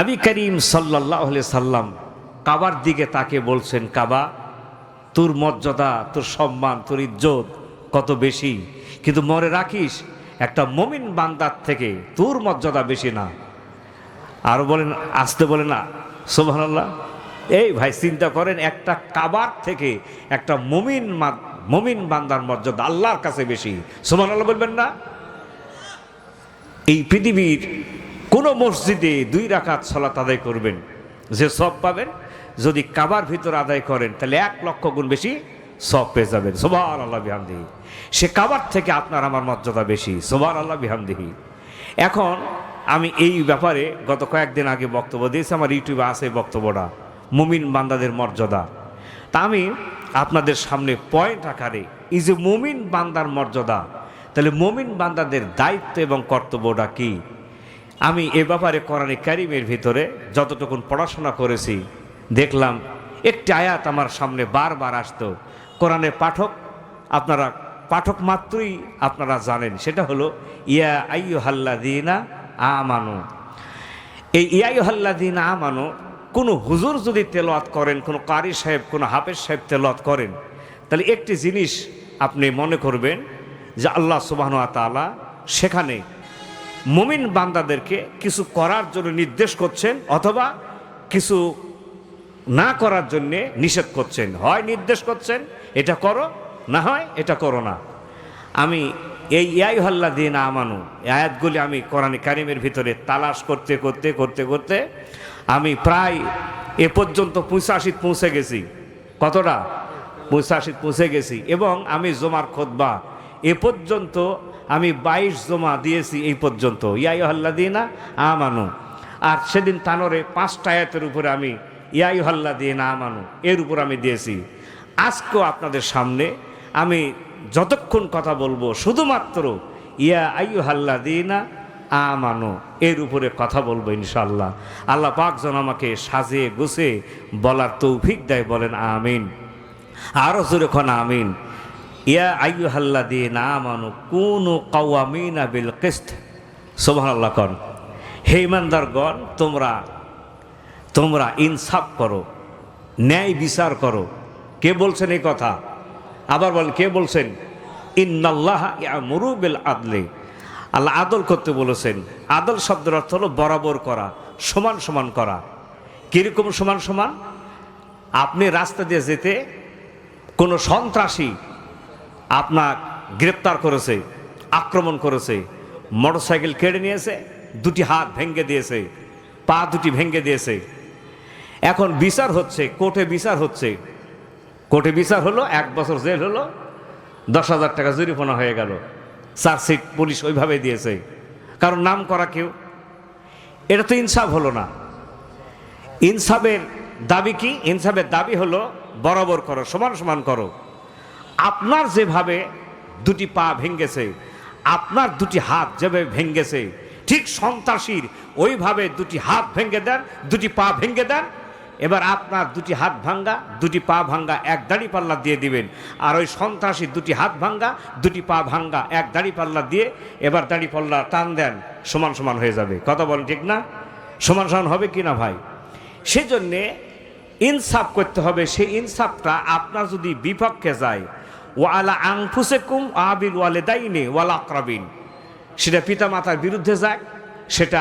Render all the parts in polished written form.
নবী করিম সাল্লাল্লাহু আলাইহি সাল্লাম কাবার দিকে তাকে বলছেন, কাবা, তোর মর্যাদা, তোর সম্মান, তোর ইজ্জত কত বেশি, কিন্তু মনে রাখিস একটা মুমিন বান্দার থেকে তোর মর্যাদা বেশি না। আরো বলেন, আসতে বলেন না সুবহানাল্লাহ। এই ভাই চিন্তা করেন, একটা কাবার থেকে একটা মুমিন বান্দার মর্যাদা আল্লাহর কাছে বেশি। সুবহানাল্লাহ বলবেন না? এই পৃথিবীর কোন মসজিদে 2 রাকাত সালাত আদায় করবেন, যে সওয়াব পাবেন, যদি কাবার ভিতর আদায় করেন তাহলে 1 লক্ষ গুণ বেশি সওয়াব পেয়ে যাবেন। সুবহানাল্লাহ বিহামদিহি। সে কাবার থেকে আপনার আমার মর্যাদা বেশি। সুবহানাল্লাহ বিহামদিহি। এখন আমি এই ব্যাপারে গত কয়েকদিন আগে বক্তব্য দিয়েছি, আমার ইউটিউবে আছে বক্তব্যটা, মুমিন বান্দাদের মর্যাদা। তা আমি আপনাদের সামনে পয়েন্ট আকারে এই যে মুমিন বান্দার মর্যাদা, তাহলে মুমিন বান্দাদের দায়িত্ব এবং কর্তব্যটা কি, আমি এ ব্যাপারে কোরআনে কারিমের ভিতরে যতটুকু পড়াশোনা করেছি দেখলাম একটি আয়াত আমার সামনে বারবার আসতো। কোরআনের আপনারা পাঠক মাত্রই আপনারা জানেন, সেটা হলো ইয়া আইয়ুহাল্লাযীনা আমানু। এই ইয়া আইয়ুহাল্লাযীনা আমানু কোনো হুজুর যদি তেলাওয়াত করেন, কোনো কারি সাহেব, কোনো হাফেজ সাহেব তেলাওয়াত করেন, তাহলে একটি জিনিস আপনি মনে করবেন যে আল্লাহ সুবহানাহু ওয়া তাআলা সেখানে মুমিন বান্দাদেরকে কিছু করার জন্য নির্দেশ করছেন, অথবা কিছু না করার জন্য নিষেধ করছেন। হয় নির্দেশ করছেন এটা করো, না হয় এটা করো না। আমি এই ইয়া আইয়ুহাল্লাযীনা আমানু আয়াতগুলি আমি কোরআনে কারিমের ভিতরে তালাশ করতে করতে করতে করতে আমি প্রায় এ পর্যন্ত 85 পৌঁছে গেছি। কতটা? 85 পৌঁছে গেছি। এবং আমি জুমার খুতবা এ পর্যন্ত আমি 22 জমা দিয়েছি এই পর্যন্ত, ইয়া আইয়ুহাল্লাযীনা আমানু। আর সেদিন তানরে 5টা আয়াতের উপরে আমি ইয়া আইয়ুহাল্লাযীনা আমানু এর উপর আমি দিয়েছি। আজকেও আপনাদের সামনে আমি যতক্ষণ কথা বলবো শুধুমাত্র ইয়া আইয়ুহাল্লাযীনা আমানু এর উপরে কথা বলবো ইনশাআল্লাহ। আল্লাহ পাক যেন আমাকে সাজিয়ে গুছিয়ে বলার তৌফিক দেয়, বলেন আমিন। আরও জোরে খন আমিন। ইয়া আইয়ুহাল্লাযীনা আমানু কুনু কাওয়ামিনা বিল কিসত। সুবহানাল্লাহ কন। হে ইমানদারগণ, তোমরা ইনসাফ করো, ন্যায় বিচার করো। কে বলছেন এই কথা? আবার বলেন, কে বলছেন? ইন্নাল্লাহা ইয়ামুরু বিল আদলি। আল্লাহ আদল করতে বলেছেন। আদল শব্দের অর্থ হলো বরাবর করা, সমান সমান করা। কিরকম সমান সমান? আপনি রাস্তা দিয়ে যেতে কোনো সন্ত্রাসী আপনার গ্রেপ্তার করেছে, আক্রমণ করেছে, মোটরসাইকেল কেড়ে নিয়েছে, 2টি হাত ভেঙে দিয়েছে, পা 2টি ভেঙে দিয়েছে। এখন বিচার হচ্ছে, কোর্টে বিচার হচ্ছে। কোর্টে বিচার হলো, 1 বছর জেল হলো, 10,000 টাকা জরিমানা হয়ে গেল। চার্জশিট পুলিশ ওইভাবে দিয়েছে, কারণ নাম করা কেউ। এটা তো ইনসাফ হলো না। ইনসাফের দাবি কি? ইনসাফের দাবি হলো বরাবর করো, সমান সমান করো। আপনার যেভাবে 2টি পা ভেঙেছে, আপনার 2টি হাত যেভাবে ভেঙেছে, ঠিক সন্ত্রাসীর ওইভাবে 2টি হাত ভেঙে দেন, 2টি পা ভেঙে দেন। এবার আপনার 2টি হাত ভাঙ্গা, 2টি পা ভাঙ্গা, 1 দাড়িপাল্লা দিয়ে দিবেন। আর ওই সন্ত্রাসী 2টি হাত ভাঙ্গা, 2টি পা ভাঙ্গা, 1 দাড়িপাল্লা দিয়ে এবার দাড়িপাল্লা টান দেন, সমান সমান হয়ে যাবে। কথা বলেন ঠিক না? সমান সমান হবে কি না ভাই? সেজন্যে ইনসাফ করতে হবে। সেই ইনসাফটা আপনার যদি বিপক্ষে যায়, ওয়ালা আনফুসিকুম আবিল ওয়ালিদাইনি ওয়াল আকরাবিন, সেটা পিতা মাতার বিরুদ্ধে যাক, সেটা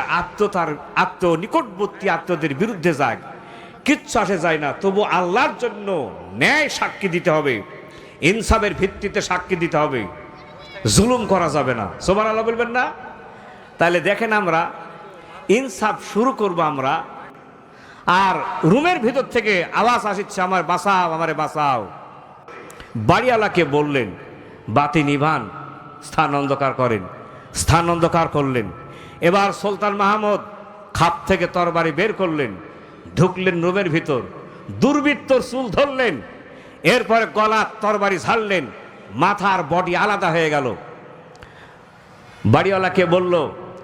নিকটবর্তী আত্মীয়দের বিরুদ্ধে যাক, কিচ্ছু আসে যায় না। তবু আল্লাহর জন্য ন্যায় সাক্ষী দিতে হবে, ইনসাফের ভিত্তিতে সাক্ষী দিতে হবে, জুলুম করা যাবে না। সুবহানাল্লাহ বলবেন না? তাহলে দেখেন, আমরা ইনসাফ শুরু করব আমরা। আর রুমের ভিতর থেকে আওয়াজ আসছে, আমার বাঁচাও, আমারে বাঁচাও। বাড়িওয়ালাকে বললেন, বাতি নিভান, স্থান অন্ধকার করেন। স্থান অন্ধকার করলেন। এবার সুলতান মাহমুদ খাপ থেকে তরবারি বের করলেন, ঢুকলেন রুমের ভিতর, দুর্বৃত্তর চুল ধরলেন, এরপরে গলা তরবারি ছাড়লেন, মাথার বডি আলাদা হয়ে গেল। বাড়িওয়ালাকে বলল,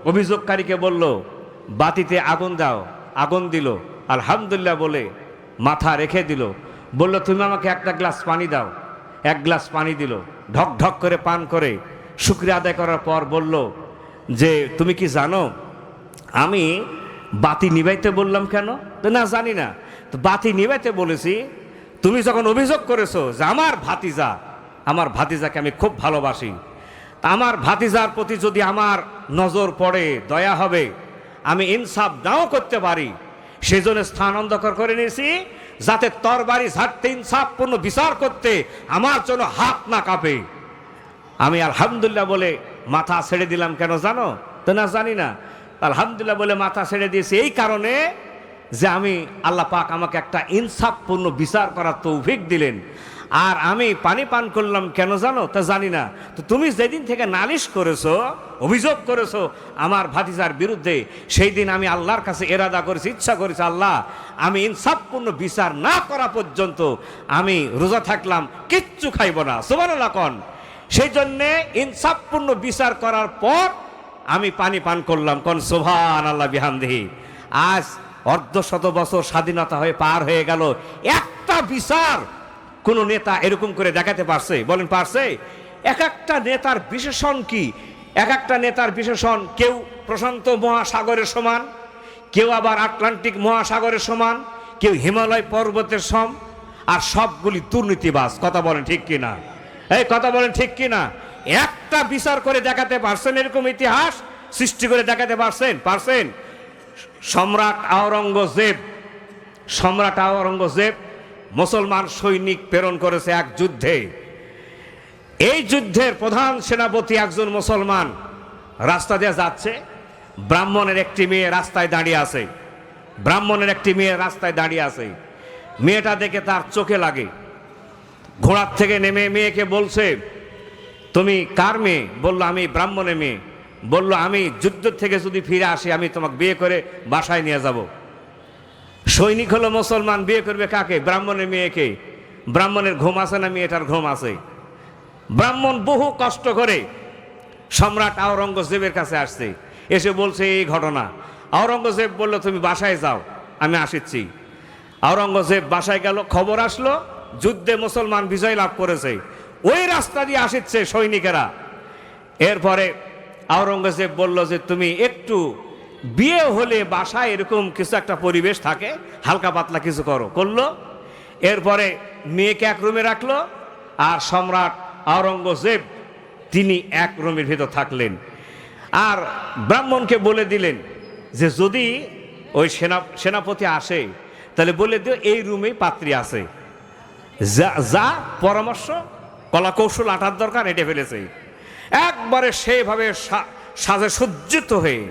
অভিযোগকারীকে বলল, বাতিতে আগুন দাও। আগুন দিল, আলহামদুলিল্লাহ বলে মাথা রেখে দিল। বলল, তুমি আমাকে 1 গ্লাস পানি দাও। 1 গ্লাস পানি দিল, ঢক ঢক করে পান করে শুকরিয়া আদায় করার পর বলল যে, তুমি কি জানো আমি বাতি নিভাইতে বললাম কেন? তো না জানি না। তো বাতি নিভাইতে বলেছি তুমি যখন অভিযোগ করেছো যে আমার ভাতিজাকে আমি খুব ভালোবাসি, আমার ভাতিজার প্রতি যদি আমার নজর পড়ে, দয়া হবে, আমি ইনসাফ নাও করতে পারি, সেজন্য স্থান অন্ধকার করে নিয়েছি যাতে তরবারি ঝাড়তে ইনসাফপূর্ণ বিচার করতে আমার জন্য হাত না কাঁপে। আমি আলহামদুলিল্লাহ বলে মাথা ছেড়ে দিলাম কেন জানো? তো না জানি না। আলহামদুলিল্লাহ বলে মাথা ছেড়ে দিয়েছি এই কারণে যে আমি আল্লাহ পাক আমাকে একটা ইনসাফপূর্ণ বিচার করার তৌফিক দিলেন। আর আমি পানি পান করলাম কেন জানো? তা জানি না। তো তুমি যেদিন থেকে নালিশ করেছো, অভিযোগ করেছো আমার ভাতিজার বিরুদ্ধে, সেই দিন আমি আল্লাহর কাছে এরাদা করেছি, ইচ্ছা করেছি, আল্লাহ আমি ইনসাফপূর্ণ বিচার না করা পর্যন্ত আমি রোজা থাকলাম, কিচ্ছু খাইব না। সুবহানাল্লাহ কোন। সেই জন্যে ইনসাফপূর্ণ বিচার করার পর আমি পানি পান করলাম। কোন সুবহানাল্লাহ বিহামদিহি। আজ অর্ধশত বছর স্বাধীনতা হয়ে পার হয়ে গেল, একটা বিচার কোন নেতা এরকম করে দেখাতে পারছে? বলেন পারছে? এক একটা নেতার বিশেষণ কি? এক একটা নেতার বিশেষণ, কেউ প্রশান্ত মহাসাগরের সমান, কেউ আবার আটলান্টিক মহাসাগরের সমান, কেউ হিমালয় পর্বতের সম, আর সবগুলি দুর্নীতিবাজ। কথা বলেন ঠিক কিনা? এই কথা বলেন ঠিক কিনা? একটা বিচার করে দেখাতে পারছেন? এরকম ইতিহাস সৃষ্টি করে দেখাতে পারছেন? সম্রাট আওরঙ্গজেব মুসলমান সৈনিক প্রেরণ করেছে এক যুদ্ধে। এই যুদ্ধের প্রধান সেনাপতি একজন মুসলমান রাস্তা দিয়ে যাচ্ছে, ব্রাহ্মণের একটি মেয়ে রাস্তায় দাঁড়িয়ে আছে। মেয়েটা দেখে তার চোখে লাগে। ঘোড়ার থেকে নেমে মেয়েকে বলছে, তুমি কার মেয়ে? বলল, আমি ব্রাহ্মণের মেয়ে। বলল, আমি যুদ্ধ থেকে যদি ফিরে আসি আমি তোমাকে বিয়ে করে বাসায় নিয়ে যাব। সৈনিক হলো মুসলমান, বিয়ে করবে কাকে? ব্রাহ্মণের মেয়েকে। ব্রাহ্মণের ঘুম আছে না? মেয়েটার ঘুম আছে। ব্রাহ্মণ বহু কষ্ট করে সম্রাট আওরঙ্গজেবের কাছে আসছে, এসে বলছে এই ঘটনা। আওরঙ্গজেব বলল, তুমি বাসায় যাও, আমি আসিচ্ছি। আওরঙ্গজেব বাসায় গেল, খবর আসলো যুদ্ধে মুসলমান বিজয় লাভ করেছে। ওই রাস্তা দিয়ে আসিচ্ছে সৈনিকেরা। এরপরে আওরঙ্গজেব বলল যে তুমি একটু বিয়ে হলে বাসায় এরকম কিছু একটা পরিবেশ থাকে, হালকা পাতলা কিছু করলো। এরপরে মেয়েকে এক রুমে রাখলো, আর সম্রাট আওরঙ্গজেব তিনি এক রুমের ভিতর থাকলেন। আর ব্রাহ্মণকে বলে দিলেন যে যদি ওই সেনাপতি আসে তাহলে বলে দিও এই রুমেই পাত্রী আছে, যা পরামর্শ কলা কৌশল আটার দরকার এটে ফেলেছে। একবারে সেইভাবে সাজে সজ্জিত হয়ে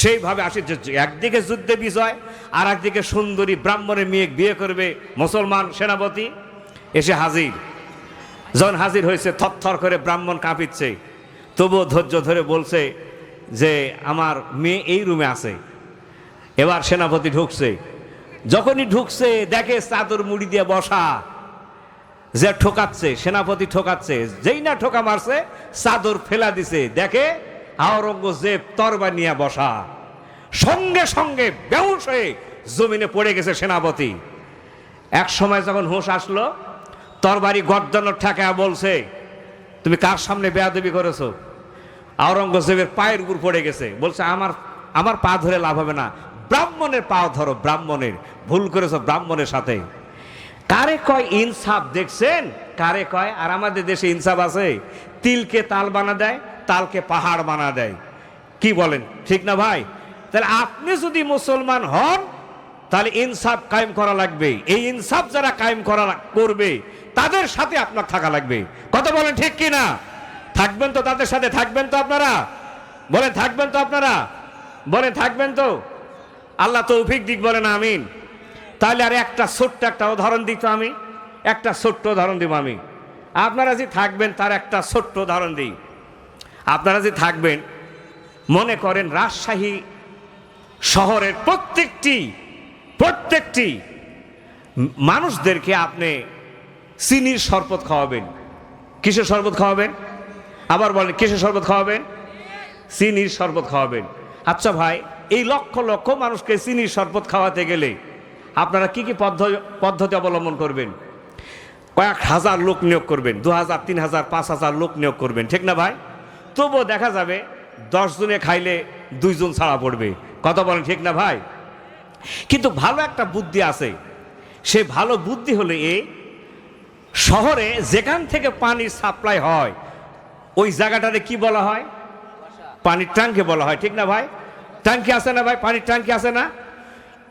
সেইভাবে আসে, একদিকে যুদ্ধে বিজয়, আর একদিকে সুন্দরী ব্রাহ্মণের মেয়ে বিয়ে করবে মুসলমান সেনাপতি। এসে হাজির, যখন হাজির হয়েছে থরথর করে ব্রাহ্মণ কাঁপিচ্ছে, তবুও ধৈর্য ধরে বলছে যে আমার মেয়ে এই রুমে আছে। এবার সেনাপতি ঢুকছে, যখনই ঢুকছে দেখে চাদর মুড়ি দিয়ে বসা, যে ঠোকাচ্ছে, সেনাপতি ঠোকাচ্ছে, যেই না ঠোকা মারছে চাদর ফেলা দিছে, দেখে আওরঙ্গজেব তরবারি নিয়ে বসা। সঙ্গে সঙ্গে বেহুশ হয়ে জমিনে পড়ে গেছে সেনাপতি। এক সময় যখন হুঁশ আসলো, তরবারি গর্দানোর ঠেকায় বলছে, তুমি কার সামনে বেয়াদবি করেছো? আওরঙ্গজেবের পায়ের উপর পড়ে গেছে, বলছে আমার পা ধরে লাভ হবে না, ব্রাহ্মণের পা ধরো, ব্রাহ্মণের। ভুল করেছো ব্রাহ্মণের সাথে। কারে কয় ইনসাফ? দেখছেন কারে কয়? আর আমাদের দেশে ইনসাফ আছে? তিলকে তাল বানা দেয়, তালকে পাহাড় বানা দেয়। কি বলেন, ঠিক না ভাই? তাহলে আপনি যদি মুসলমান হন তাহলে ইনসাফ কায়েম করা লাগবে। এই ইনসাফ যারা কায়েম করবে তাদের সাথে আপনার থাকা লাগবে। কথা বলেন ঠিক কি না? থাকবেন তো তাদের সাথে? থাকবেন তো আপনারা? বলেন থাকবেন তো আপনারা? বলেন থাকবেন তো? আল্লাহ তৌফিক দিক, বলেন আমিন। তাহলে আর একটা ছোট্ট একটা উদাহরণ দিত আমি, একটা ছোট্ট উদাহরণ দিব আমি। আপনারা যে থাকবেন তার একটা ছোট্ট উদাহরণ দিই। আপনারা যে থাকবেন, মনে করেন রাজশাহী শহরের প্রত্যেকটি মানুষদেরকে আপনি চিনির শরবত খাওয়াবেন। কিসের শরবত খাওয়াবেন? আবার বলেন, কিসের শরবত খাওয়াবেন? চিনির শরবত খাওয়াবেন। আচ্ছা ভাই, এই লক্ষ লক্ষ মানুষকে চিনির শরবত খাওয়াতে গেলে আপনারা কি কি পদ্ধতি অবলম্বন করবেন? কয়েক হাজার লোক নিয়োগ করবেন, 2000, 3000, 5000 লোক নিয়োগ করবেন, ঠিক না ভাই? তবুও দেখা যাবে 10 জনে খাইলে 2 জন ছাড়া পড়বে। কথা বলেন ঠিক না ভাই? কিন্তু ভালো একটা বুদ্ধি আছে, সে ভালো বুদ্ধি হলে এই শহরে যেখান থেকে পানির সাপ্লাই হয় ওই জায়গাটাতে কি বলা হয়? পানির ট্যাঙ্কি বলা হয়, ঠিক না ভাই? ট্যাঙ্কি আছে না ভাই? পানির ট্যাঙ্কি আছে না?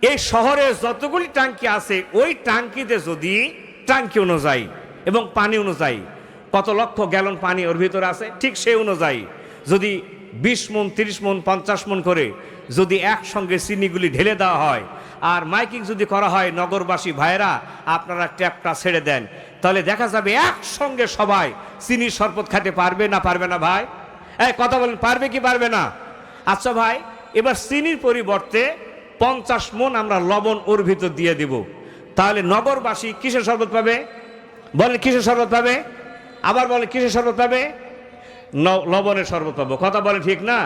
এই শহরে যতগুলি ট্যাঙ্কি আছে ওই ট্যাঙ্কিতে যদি ট্যাঙ্কি অনুযায়ী এবং পানি অনুযায়ী কত লক্ষ গ্যালন পানি ওর ভিতরে আছে, ঠিক সেই অনুযায়ী যদি 20 মণ 30 মণ 50 মণ করে যদি একসঙ্গে চিনিগুলি ঢেলে দেওয়া হয় আর মাইকিং যদি করা হয়, নগরবাসী ভাইরা আপনারা ট্যাপটা ছেড়ে দেন, তাহলে দেখা যাবে একসঙ্গে সবাই চিনির শরবত খেতে পারবে না পারবে না ভাই? এই কথা বলেন, পারবে কি পারবে না? আচ্ছা ভাই, এবার চিনির পরিবর্তে 50 মণ আমরা লবণ ওর ভিতর দিয়ে দিব, তাহলে নগরবাসী কিসের শরবত পাবে? বলেন কিসের শরবত পাবে? আবার বলেন কিসের শরবত পাবে? লবণের শরবত পাবো। কথা বলে ঠিক না?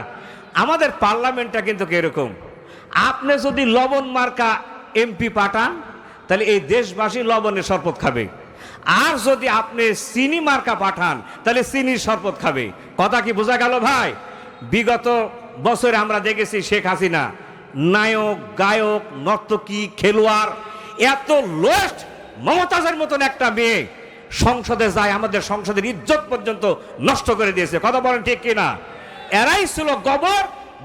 আমাদের পার্লামেন্টটা কিন্তু এরকম, আপনি যদি লবণ মার্কা এমপি পাঠান তাহলে এই দেশবাসী লবণের শরবত খাবে, আর যদি আপনি চিনি মার্কা পাঠান তাহলে চিনির শরবত খাবে। কথা কি বোঝা গেল ভাই? বিগত বছরে আমরা দেখেছি শেখ হাসিনা নায়ক, গায়ক, নর্তকী, খেলোয়াড়, এত লোস্ট মমতাজের মতন একটা মেয়ে সংসদে যায়, আমাদের সংসদের ইজ্জত পর্যন্ত নষ্ট করে দিয়েছে। কথা বলেন ঠিক কিনা? এরাই ছিল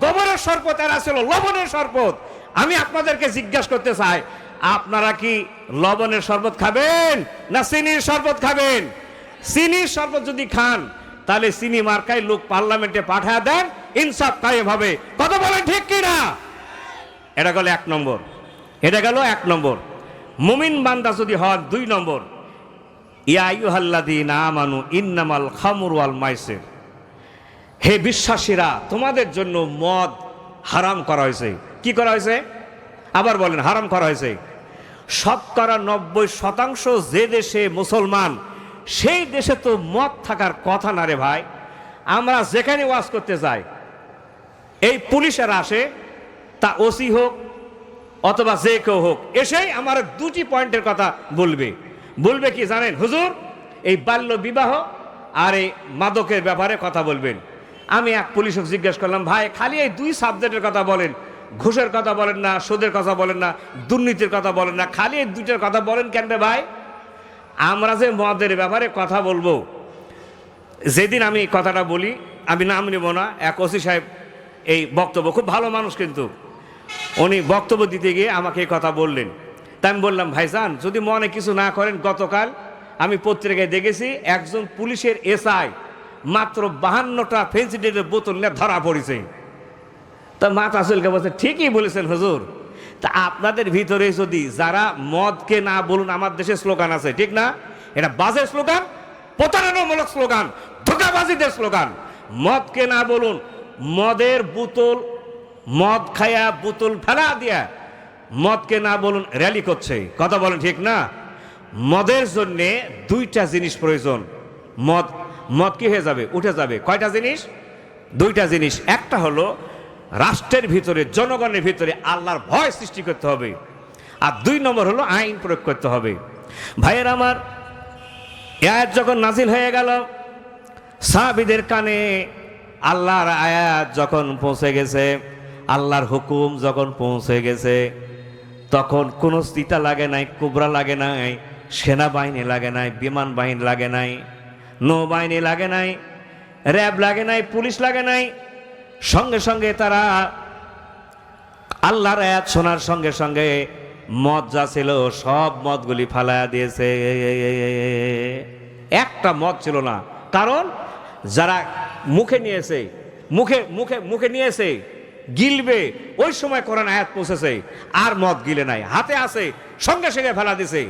গোবরের শরবত, এরা ছিল লবণের শরবত। আমি আপনাদেরকে জিজ্ঞাসা করতে চাই, আপনারা কি লবণের শরবত খাবেন না চিনির শরবত খাবেন? চিনির শরবত যদি খান তাহলে চিনি মার্কায় লোক পার্লামেন্টে পাঠায় দেন, ইনসাফ কায়েম হবে। কথা বলেন ঠিক কিনা? এটা গেল 1 নম্বর, এটা গেল 1 নম্বর। মুমিন বান্দা যদি হন 2 নম্বর, ইয়া আইয়ুহাল্লাযীনা আমানু ইন্নামাল খামরু ওয়াল মাইসির, হে বিশ্বাসীরা তোমাদের জন্য মদ হারাম করা হয়েছে। কি করা হয়েছে? আবার বলেন, হারাম করা হয়েছে। 90% যে দেশে মুসলমান সেই দেশে তো মদ থাকার কথা না রে ভাই। আমরা যেখানে ওয়াজ করতে যাই এই পুলিশেরা আসে, তা ওসি হোক অথবা যে কেউ হোক, এসেই আমার 2টি পয়েন্টের কথা বলবে কি জানেন? হুজুর, এই বাল্য বিবাহ আর এই মাদকের ব্যাপারে কথা বলবেন। আমি এক পুলিশকে জিজ্ঞেস করলাম, ভাই খালি এই 2 সাবজেক্টের কথা বলেন, ঘুষের কথা বলেন না, সুদের কথা বলেন না, দুর্নীতির কথা বলেন না, খালি এই 2টার কথা বলেন কেন রে ভাই? আমরা যে মদের ব্যাপারে কথা বলবো, যেদিন আমি কথাটা বলি, আমি নাম নেব না, এক ওসি সাহেব এই বক্তব্য, খুব ভালো মানুষ কিন্তু, উনি বক্তব্য দিতে গিয়ে আমাকে এই কথা বললেন। তাই আমি বললাম, ভাইজান যদি মনে কিছু না করেন, গতকাল আমি পত্রিকায় দেখেছি একজন পুলিশের এসআই মাত্র 52টা ফেন্সিডিলের বোতল নিয়ে ধরা পড়েছে। তা মাথা চুলকে বলছে, ঠিকই বলেছেন হুজুর। তা আপনাদের ভিতরে যদি যারা মদকে না বলুন, আমার দেশে স্লোগান আছে, ঠিক না? এটা বাজে স্লোগান, প্রতারণামূলক স্লোগান, ধোঁকাবাজিদের স্লোগান। মদকে না বলুন, মদের বোতল, মদ খায়া বোতল ফেলা দিয়া মদকে না বলুন র্যালি করছে। কথা বলেন ঠিক না? মদের জন্যে 2টা জিনিস প্রয়োজন। মদ কি হয়ে যাবে? উঠে যাবে। কয়টা জিনিস? 2টা জিনিস। একটা হলো রাষ্ট্রের ভিতরে, জনগণের ভিতরে আল্লাহর ভয় সৃষ্টি করতে হবে, আর 2 নম্বর হলো আইন প্রয়োগ করতে হবে। ভাইয়ের আমার, আয়াত যখন নাজিল হয়ে গেল, সাহাবীদের কানে আল্লাহর আয়াত যখন পৌঁছে গেছে, আল্লাহর হুকুম যখন পৌঁছে গেছে, তখন কোনো চিতা লাগে নাই, কুবরা লাগে নাই, সেনাবাহিনী লাগে নাই, বিমান বাহিনী লাগে নাই, নৌবাহিনী লাগে নাই, র্যাব লাগে নাই, পুলিশ লাগে নাই। সঙ্গে সঙ্গে তারা আল্লাহর আয়াত শোনার সঙ্গে সঙ্গে মদ যা ছিল সব মদগুলি ফালায়া দিয়েছে। একটা মদ ছিল না। কারণ যারা মুখে নিয়েছে, মুখে নিয়েছে, গিলবে, ওই সময় কোরআন আয়াত পৌঁছেছে, আর মদ গিলে নাই, হাতে আছে, সঙ্গে সঙ্গে ফেলা দিছে।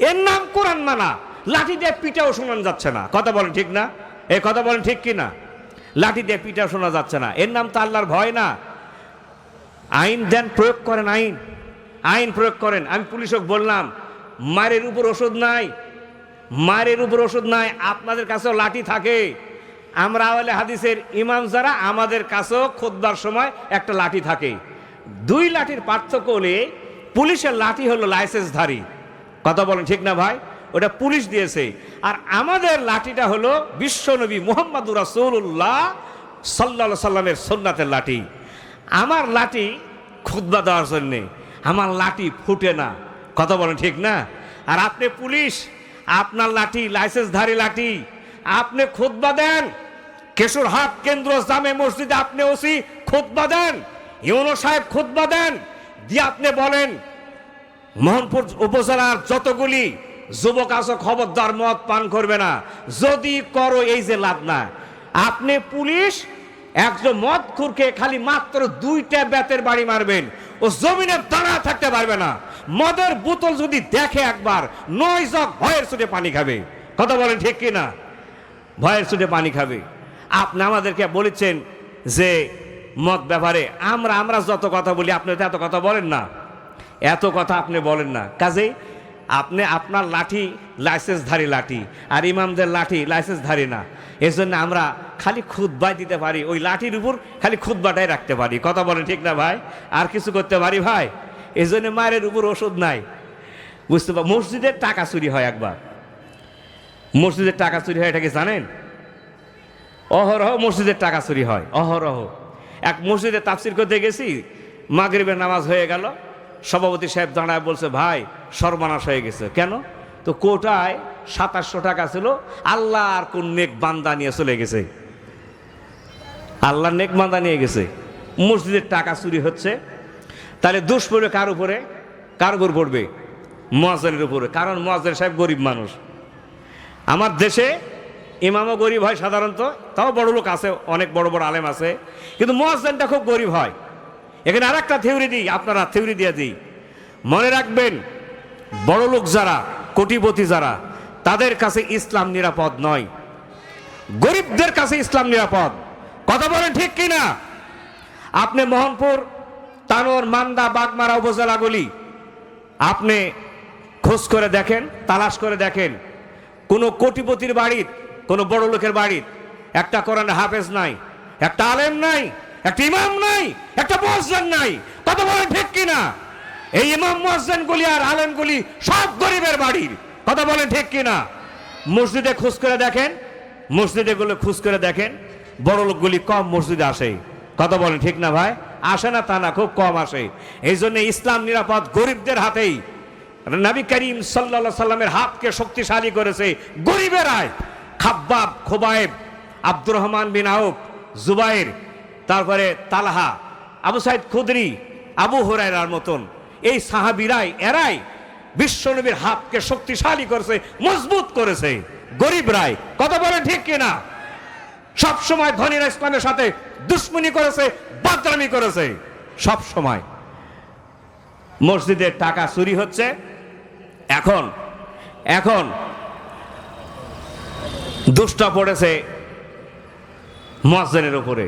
এর নাম কোরআন মানা। লাঠি দিয়ে পিটাও শোনানো যাচ্ছে না। কথা বলেন ঠিক না? এই কথা বলেন ঠিক কি না? লাঠি দিয়ে পিটাও শোনা যাচ্ছে না। এর নাম তো আল্লাহর ভয় না। আইন দেন, প্রয়োগ করেন, আইন প্রয়োগ করেন। আমি পুলিশকে বললাম, মারের উপর ওষুধ নাই, মারের উপর ওষুধ নাই। আপনাদের কাছেও লাঠি থাকে। আমরা আহলে হাদিসের ইমাম যারা, আমাদের কাছেও খুতবার সময় একটা লাঠি থাকে। 2 লাঠির পার্থক্য হলে, পুলিশের লাঠি হলো লাইসেন্সধারী। কথা বলেন ঠিক না ভাই? ওটা পুলিশ দিয়েছে। আর আমাদের লাঠিটা হলো বিশ্বনবী মুহাম্মদুর রাসূলুল্লাহ সাল্লাল্লাহু আলাইহি সাল্লামের সুন্নাতের লাঠি। আমার লাঠি খুতবা দেওয়ার জন্যে, আমার লাঠি ফুটে না। কথা বলেন ঠিক না? আর আপনি পুলিশ, আপনার লাঠি লাইসেন্সধারী লাঠি, আপনি খুতবা দেন কেশরহাট কেন্দ্র জামে মসজিদে, আপনি ওসি খুতবা দেন, ইউনো সাহেব খুতবা দেন, দিয়ে আপনি বলেন মোহনপুর উপজেলার যতগুলি যুবক আছো খবরদার মদ পান করবে না, যদি করো এই যে লাভ না। আপনি পুলিশ একজন মদখুরকে খালি মাত্র 2টা বেতের বাড়ি মারবেন, ও জমিনে দাঁড়া থাকতে পারবে না। মদের বোতল যদি দেখে একবার 9 জগ ভয়ের চোটে পানি খাবে। কথা বলেন ঠিক কিনা? ভয়ের চোটে পানি খাবে। আপনি আমাদেরকে বলেছেন যে মদ ব্যাপারে আমরা যত কথা বলি আপনি তো এত কথা বলেন না, এত কথা আপনি বলেন না। কাজেই আপনি আপনার লাঠি লাইসেন্সধারী লাঠি, আর ইমামদের লাঠি লাইসেন্সধারী না। এই জন্য আমরা খালি খুতবা দিতে পারি, ওই লাঠির উপর খালি খুতবাটাই রাখতে পারি। কথা বলেন ঠিক না ভাই? আর কিছু করতে পারি ভাই? এই জন্য মায়ের উপর ওষুধ নাই, বুঝতে পার। মসজিদের টাকা চুরি হয় একবার, মসজিদের টাকা চুরি হয়, এটা কি জানেন? অহরহ মসজিদের টাকা চুরি হয়, অহরহ। এক মসজিদে তাফসির করতে গেছি, মাগরিবের নামাজ হয়ে গেল, সভাপতি সাহেব দাঁড়ায় বলছে ভাই সর্বনাশ হয়ে গেছে। কেন? তো কোটায় 2700 টাকা ছিল, আল্লাহ আর কোন নেক বান্দা নিয়ে চলে গেছে, আল্লাহ নেক বান্দা নিয়ে গেছে। মসজিদের টাকা চুরি হচ্ছে, তাহলে দোষ পড়বে কার উপরে? কার উপর পড়বে? মুয়াজ্জিনের উপরে, কারণ মুয়াজ্জিন সাহেব গরিব মানুষ। আমার দেশে ইমামও গরিব হয় সাধারণত, তাও বড় লোক আছে, অনেক বড় বড় আলেম আছে, কিন্তু মুয়াজ্জিনটা খুব গরিব হয়। এখানে আর একটা থিওরি দিই, আপনারা থিওরি দিয়ে দিই। মনে রাখবেন, বড় লোক যারা, কোটিপতি যারা, তাদের কাছে ইসলাম নিরাপদ নয়, গরিবদের কাছে ইসলাম নিরাপদ। কথা বলেন ঠিক কিনা? আপনি মোহনপুর, তানোর, মান্দা, বাগমারা উপজেলাগুলি আপনি খোঁজ করে দেখেন, তালাশ করে দেখেন, কোনো কোটিপতির বাড়ির, কোনো বড় লোকের বাড়ির একটা কোরআন হাফেজ নাই, একটা আলেম নাই, একটা ইমাম নাই, একটা মুয়াজ্জিন নাই। কথা বলেন ঠিক কিনা? এই ইমাম মুয়াজ্জিনগুলি আর আলেমগুলি সব গরিবের বাড়ির। কথা বলেন ঠিক কিনা? মসজিদে খোঁজ করে দেখেন, মসজিদে গুলো খোঁজ করে দেখেন, বড় লোকগুলি কম মসজিদে আসে। কথা বলেন ঠিক না ভাই? আসে না তা না, খুব কম আসে। এই জন্য ইসলাম নিরাপদ গরিবদের হাতেই। নবী করিম সাল্লাল্লাহু আলাইহি সাল্লামের হাতকে শক্তিশালী করেছে গরিবেরাই। খাব্বাব, খোবায়েব, আব্দুর রহমান বিন আউফ, জুবাইর, তারপরে তালহা, আবু সাইদ খুদরি, আবু হুরায়রার মতন এই সাহাবীরাই, এরাই বিশ্বনবীর হাতকে শক্তিশালী করেছে, মজবুত করেছে গরিবরাই। কথা বলেন ঠিক কিনা? সব সময় ধনীরা ইসলামের সাথে দুশ্মনী করেছে, বাদরামি করেছে সব সময়। মসজিদের টাকা চুরি হচ্ছে। এখন এখন দুষ্টা পড়েছে মুয়াজ্জিনের উপরে।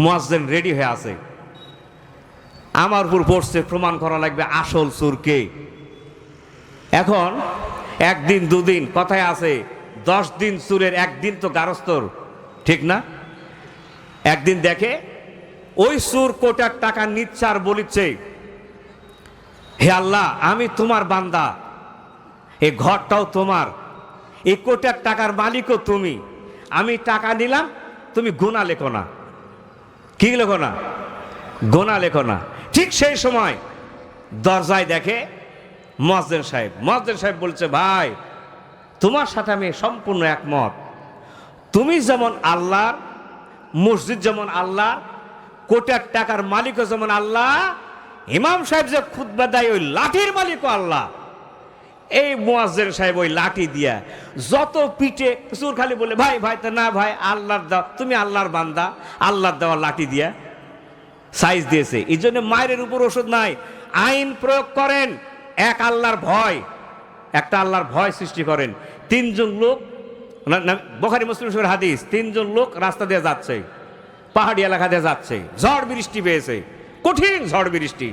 মুয়াজ্জিন রেডি হয়ে আছে, আমার উপর পড়ছে, প্রমাণ করা লাগবে আসল চোর কে। এখন একদিন দুদিন কথায় আছে, 10 দিন চোরের একদিন তো গারস্থর, ঠিক না? একদিন দেখে ওই চোর কোটার টাকা নিচ্ছে আর বলিচ্ছে, হে আল্লাহ, আমি তোমার বান্দা, এই ঘরটাও তোমার, এই কোটার টাকার মালিকও তুমি, আমি টাকা নিলাম, তুমি গুনাহ লেখো না। কি লেখো না? গুনাহ লেখো না। ঠিক সেই সময় দরজায় দেখে মুয়াজ্জিন সাহেব। মুয়াজ্জিন সাহেব বলছে, ভাই তোমার সাথে আমি সম্পূর্ণ একমত, তুমি যেমন আল্লাহর, মসজিদ যেমন আল্লাহ, কোটার টাকার মালিকও যেমন আল্লাহ, ইমাম সাহেব যে খুতবা দেয় ওই লাঠির মালিকও আল্লাহ। এই মুয়াজ্জিন সাহেব ওই লাঠি দিয়া যত পিঠে চোর খালি বলে, ভাই ভাই তা না ভাই, আল্লাহর দাও, তুমি আল্লাহর বান্দা, আল্লাহর দেওয়া লাঠি দিয়া সাইজ দিয়েছে। এই জন্য মায়ের উপর ওষুধ নাই, আইন প্রয়োগ করেন, এক আল্লাহর ভয়, একটা আল্লাহর ভয় সৃষ্টি করেন। 3 জন লোক, বুখারী মুসলিম শরীফের হাদিস, 3 জন লোক রাস্তা দিয়ে যাচ্ছে, পাহাড়ি এলাকা দিয়ে যাচ্ছে, ঝড় বৃষ্টি পেয়েছে, কঠিন ঝড় বৃষ্টি।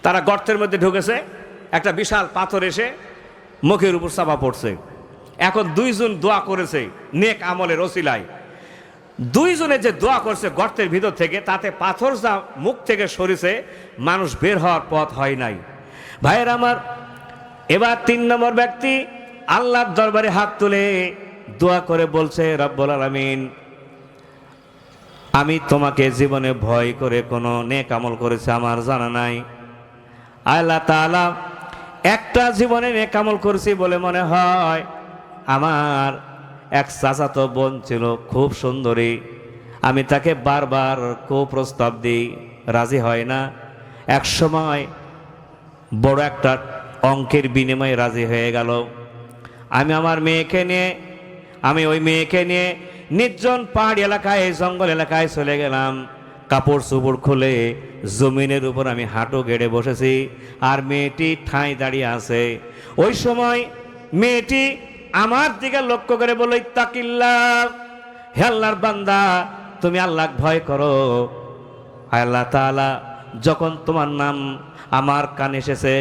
তারা গর্তের মধ্যে ঢুকেছে, একটা বিশাল পাথর এসে মুখের উপর চাপা পড়ছে। এখন 2 জন দোয়া করেছে নেক আমলের ওসিলায়। 2 জনে যে দোয়া করছে গর্তের ভিতর থেকে, তাতে পাথর যা মুখ থেকে সরেছে, মানুষ বের হওয়ার পথ হয় নাই। ভাইয়ের আমার, এবার 3 নম্বর ব্যক্তি আল্লাহর দরবারে হাত তুলে দোয়া করে বলছে, রব্বুল আলামিন, আমি তোমাকে জীবনে ভয় করে কোনো নেক আমল করেছে আমার জানা নাই, আল্লাহ তাআলা একটা জীবনে নেক আমল করছি বলে মনে হয়। আমার এক চাচাতো বোন ছিল, খুব সুন্দরী। আমি তাকে বারবার কুপ্রস্তাব দিই, রাজি হয় না। এক সময় বড় একটা অঙ্কের বিনিময়ে রাজি হয়ে গেল। আমি আমার মেয়েকে নিয়ে ওই মেয়েকে নিয়ে নির্জন পাহাড়ি এলাকায়, জঙ্গল এলাকায় চলে গেলাম। কাপড় চোপড় খুলে জমিনের উপর আমি হাঁটু গেড়ে বসেছি, আর মেয়েটি ঠাঁই দাঁড়িয়ে আছে। ওই সময় মেয়েটি আমার দিকে লক্ষ্য করে বলল, ইত্তাকিল্লাহ, হে আল্লাহর বান্দা, তুমি আল্লাহকে ভয় করো। আল্লাহ তাআলা যখন তোমার নাম আমার কানে এসেছে,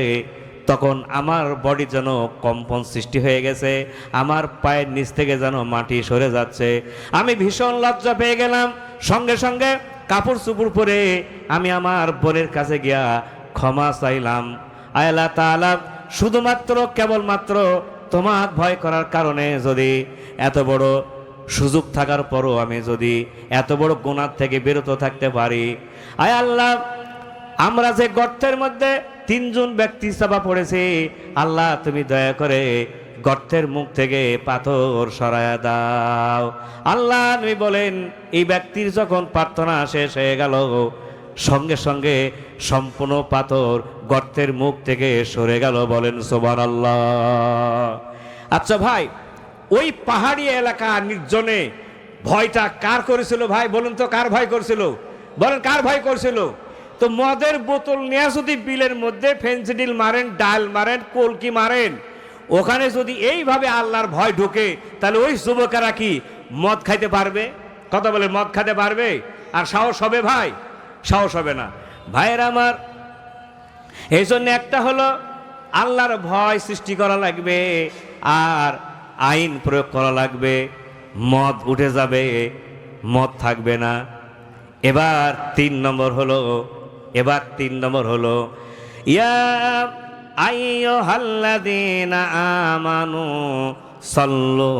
তখন আমার বডি যেন কম্পন সৃষ্টি হয়ে গেছে, আমার পায়ের নিচ থেকে যেন মাটি সরে যাচ্ছে। আমি ভীষণ লজ্জা পেয়ে গেলাম। সঙ্গে সঙ্গে কাপড় চোপড় পরে আমি আমার বোনের কাছে গিয়া ক্ষমা চাইলাম। আল্লাহ তাআলা শুধুমাত্র কেবলমাত্র তোমার ভয় করার কারণে যদি এত বড় সুযোগ থাকার পরও আমি যদি এত বড় গুনাহ থেকে বিরত থাকতে পারি, আয় আল্লাহ, আমরা যে গর্তের মধ্যে 3 জন ব্যক্তি চাপা পড়েছে, আল্লাহ তুমি দয়া করে গর্তের মুখ থেকে পাথর সরায়া দাও। আল্লাহ তুমি বলেন, এই ব্যক্তির যখন প্রার্থনা শেষ হয়ে গেল, সঙ্গে সঙ্গে সম্পূর্ণ পাথর গর্তের মুখ থেকে সরে গেল। বলেন সুবহানাল্লাহ। আচ্ছা ভাই, ওই পাহাড়ি এলাকা নির্জনে ভয়টা কার করেছিল ভাই? বলুন তো, কার ভয় করছিল? বলেন, কার ভয় করছিল? তো মদের বোতল নিয়ে যদি বিলের মধ্যে ফেন্সিডিল মারেন, ডাল মারেন, কলকি মারেন, ওখানে যদি এইভাবে আল্লাহর ভয় ঢোকে, তাহলে ওই যুবকেরা কি মদ খাইতে পারবে? কথা বলে, মদ খাইতে পারবে? আর সাহস হবে ভাই? সাহস হবে না। ভাইয়ের আমার, এই জন্য একটা হলো আল্লাহর ভয় সৃষ্টি করা লাগবে, আর আইন প্রয়োগ করা লাগবে। মদ উঠে যাবে, মদ থাকবে না। এবার 3 নম্বর হলো ইয়া আইয়ুহাল্লাযীনা আমানু সাল্লু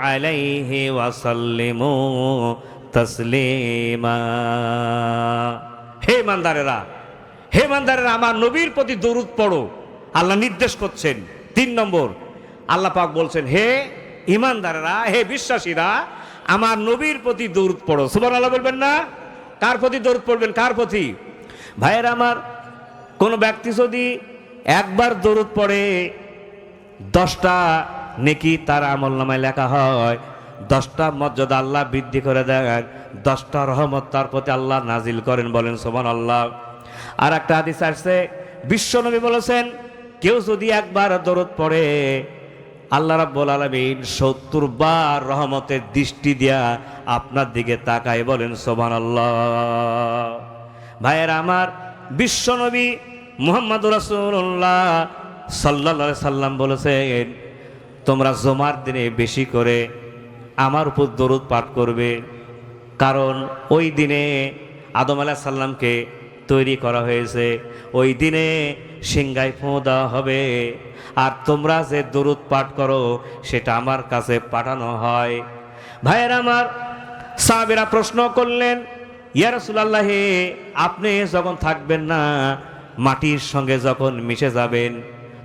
আলাইহি ওয়া সাল্লিমু তাসলিমা। হে ইমানদারেরা, আমার নবীর প্রতি দরুদ পড়ো, আল্লাহ নির্দেশ করছেন। 3 নম্বর, আল্লাহ পাক বলছেন, হে ইমানদারেরা, হে বিশ্বাসীরা, আমার নবীর প্রতি দরুদ পড়ো। সুবহানাল্লাহ বলবেন না? কার প্রতি দরুদ পড়বেন? কার প্রতি? ভাইয়ের আমার, কোন ব্যক্তি যদি একবার দরুদ পড়ে, 10টা নেকি তার আমলনামায় লেখা হয়, 10টা মর্যাদা আল্লাহ বৃদ্ধি করে দেন, 10টা রহমত তার প্রতি আল্লাহ নাজিল করেন। বলেন সুবহানাল্লাহ। আর একটা হাদিস আসছে, বিশ্বনবী বলেছেন, কেউ যদি একবার দরুদ পড়ে, আল্লাহ রাব্বুল আলামিন 70 বার রহমতের দৃষ্টি দিয়া আপনার দিকে তাকায়। বলেন সুবহানাল্লাহ। ভাইয়েরা আমার, বিশ্বনবী মুহাম্মদুর রাসূলুল্লাহ সাল্লাল্লাহু আলাইহি সাল্লাম বলেছেন, তোমরা জুমার দিনে বেশি করে আমার উপর দরুদ পাঠ করবে, কারণ ওই দিনে আদম আলাইহিস সালামকে তৈরি করা হয়েছে, ওই দিনে সিংহায় ফোঁ দেওয়া হবে, আর তোমরা যে দরুদ পাঠ করো সেটা আমার কাছে পাঠানো হয়। ভাইয়েরা আমার, সাহাবীরা প্রশ্ন করলেন, ইয়া রাসূলুল্লাহ, আপনি যখন থাকবেন না, মাটির সঙ্গে যখন মিশে যাবেন,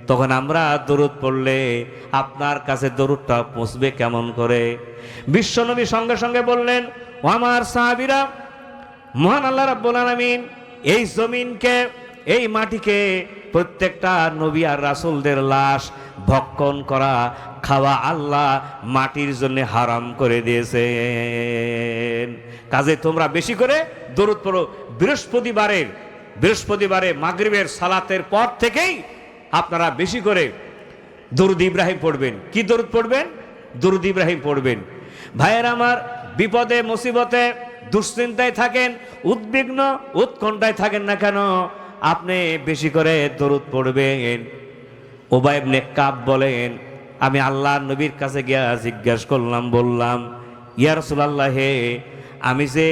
তখন আমরা দরুদ পড়লে আপনার কাছে দরুদটা পৌঁছবে কেমন করে? বিশ্বনবী সঙ্গে সঙ্গে বললেন, ও আমার সাহাবীরা, মহান আল্লাহ রাব্বুল আলামিন এই জমিনকে, এই মাটিকে প্রত্যেকটা নবী আর রাসূলদের লাশ ভক্ষণ করা, খাওয়া আল্লাহ মাটির জন্য হারাম করে দিয়েছেন। কাজে তোমরা বেশি করে দরুদ পড়ো। বৃহস্পতিবারে মাগরিবের সালাতের পর থেকেই আপনারা বেশি করে দরুদ ইব্রাহিম পড়বেন। কি দরুদ পড়বেন? দরুদ ইব্রাহিম পড়বেন। ভাইয়ের আমার, বিপদে মুসিবতে দুশ্চিন্তায় থাকেন, উদ্বিগ্ন উৎকণ্ঠায় থাকেন না কেন, আপনি বেশি করে দরুদ পড়বেন। উবাই ইবনে কাব বলেন, আমি আল্লাহর নবীর কাছে গিয়া জিজ্ঞাসা করলাম, বললাম, ইয়া রাসূলুল্লাহ, আমি যে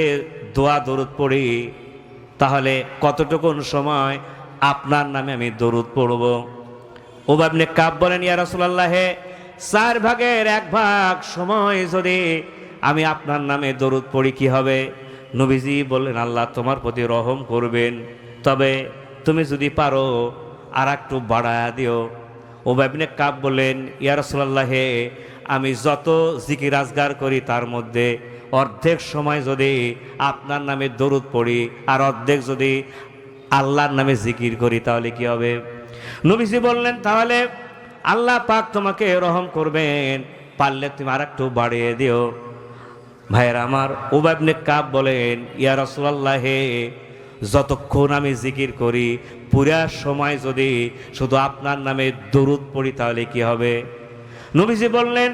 দোয়া দরুদ পড়ি, তাহলে কতটুকুন সময় আপনার নামে আমি দরুদ পড়ব? উবাই ইবনে কাব বলেন, ইয়া রাসূলুল্লাহ, 4 ভাগের 1 ভাগ সময় যদি আমি আপনার নামে দরুদ পড়ি কি হবে? নবীজি বললেন, আল্লাহ তোমার প্রতি রহম করবেন, তবে তুমি যদি পারো আর একটু বাড়ায়া দিও। উবাই ইবনে কাব বললেন, ইয়া রাসূলুল্লাহ, হে আমি যত জিকির আজগার করি তার মধ্যে অর্ধেক সময় যদি আপনার নামে দরুদ পড়ি আর অর্ধেক যদি আল্লাহর নামে জিকির করি তাহলে কি হবে? নবীজি বললেন, তাহলে আল্লাহ পাক তোমাকে রহম করবেন, পারলে তুমি আর একটু বাড়িয়ে দিও। ভাইয়েরা আমার, উবাই ইবনে কাব বলেন, ইয়া রাসূলুল্লাহ, হে যতক্ষণ আমি জিকির করি পুরা সময় যদি শুধু আপনার নামে দরুদ পড়ি তাহলে কি হবে? নবীজি বললেন,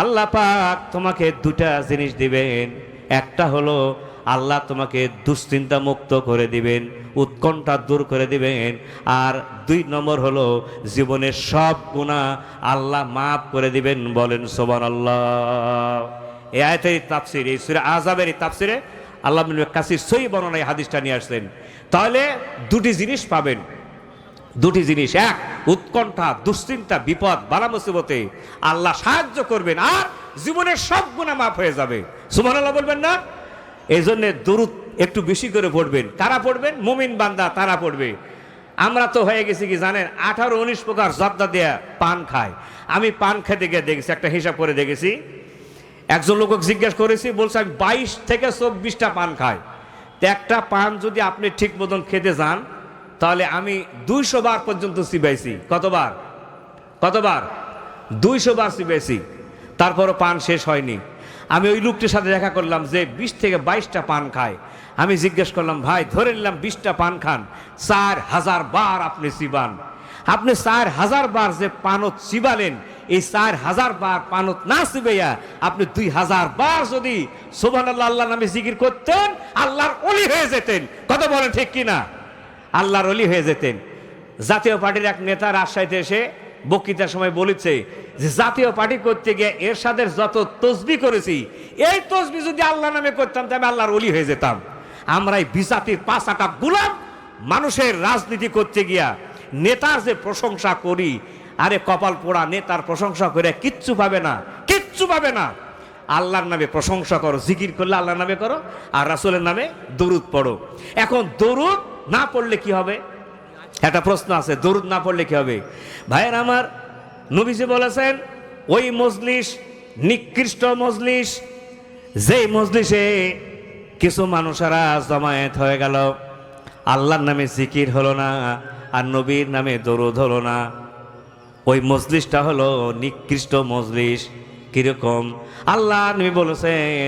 আল্লাহ পাক তোমাকে দুটা জিনিস দিবেন। একটা হলো আল্লাহ তোমাকে দুশ্চিন্তা মুক্ত করে দিবেন, উৎকণ্ঠা দূর করে দিবেন। আর 2 নম্বর হলো জীবনের সব গুনাহ আল্লাহ মাফ করে দিবেন। বলেন সুবহানাল্লাহ। এই আয়াতের তাফসীর, এই সূরা আযাবের তাফসীরে আল্লাহ ইবনে কাসির সহিহ বর্ণনায় হাদিসটা নিয়ে আসছেন। তাহলে দুটি জিনিস পাবেন, দুটি জিনিস। এক, উৎকণ্ঠা, দুশ্চিন্তা, বিপদ, বালা মুসিবতে আল্লাহ সাহায্য করবেন আর জীবনের সব গুনাহ মাফ হয়ে যাবে। সুবহানাল্লাহ বলবেন না? এই জন্য দরুদ একটু বেশি করে পড়বেন। কারা পড়বেন? মুমিন বান্দা, তারা পড়বে। আমরা তো হয়ে গেছি কি জানেন, 18-19 প্রকার জর্দা দেয়া পান খায়। আমি পান খেতে গিয়ে দেখেছি, একটা হিসাব করে দেখেছি। একজন লোক জিজ্ঞাসা করেছি, বলছে আমি 22 থেকে 24টা পান খাই। তো একটা পান যদি আপনি ঠিক মতন খেতে যান তাহলে আমি 200 বার পর্যন্ত চিবাইছি। কতবার? 200 বার চিবাইছি, তারপরও পান শেষ হয়নি। আমি ওই লোকটির সাথে দেখা করলাম যে 20 থেকে 22টা পান খায়। আমি জিজ্ঞেস করলাম, ভাই ধরে নিলাম 20টা পান খান, 4000 বার আপনি চিবান। আপনি 4000 বার যে পানত চিবালেন, এই 4000 বার পানত না চিবাইয়া আপনি 2000 বার যদি সুবহানাল্লাহ আল্লাহর নামে জিকির করতেন, আল্লাহর ওলি হয়ে যেতেন। কথা বলেন ঠিক কিনা? আল্লাহর ওলি হয়ে যেতেন। জাতীয় পার্টির এক নেতা রাজশাহীতে এসে বক্তৃতার সময় বলেছে যে জাতীয় পার্টি করতে গিয়ে এরশাদের যত তসবিহ করেছি, এই তসবিহ যদি আল্লাহর নামে করতাম তবে আল্লাহর ওলি হয়ে যেতাম। আমরা এই বিজাতির 5 গোলাম মানুষের রাজনীতি করতে গিয়া নেতার যে প্রশংসা করি, আরে কপাল পোড়া, নেতার প্রশংসা করে কিচ্ছু পাবে না, কিচ্ছু পাবে না। আল্লাহর নামে প্রশংসা করো, জিকির করলে আল্লাহর নামে করো আর রাসূলের নামে দরুদ পড়ো। এখন দরুদ না পড়লে কি হবে? একটা প্রশ্ন আছে, দরুদ না পড়লে কি হবে? ভাইয়ের আমার, নবীজি বলেছেন, ওই মজলিস নিকৃষ্ট মজলিস, যেই মজলিসে কিছু মানুষেরা জমায়েত হয়ে গেল, আল্লাহর নামে জিকির হলো না আর নবীর নামে দরুদ হলো না, ওই মজলিসটা হলো নিকৃষ্ট মজলিস। কিরকম? আল্লাহ নবী বলেছেন,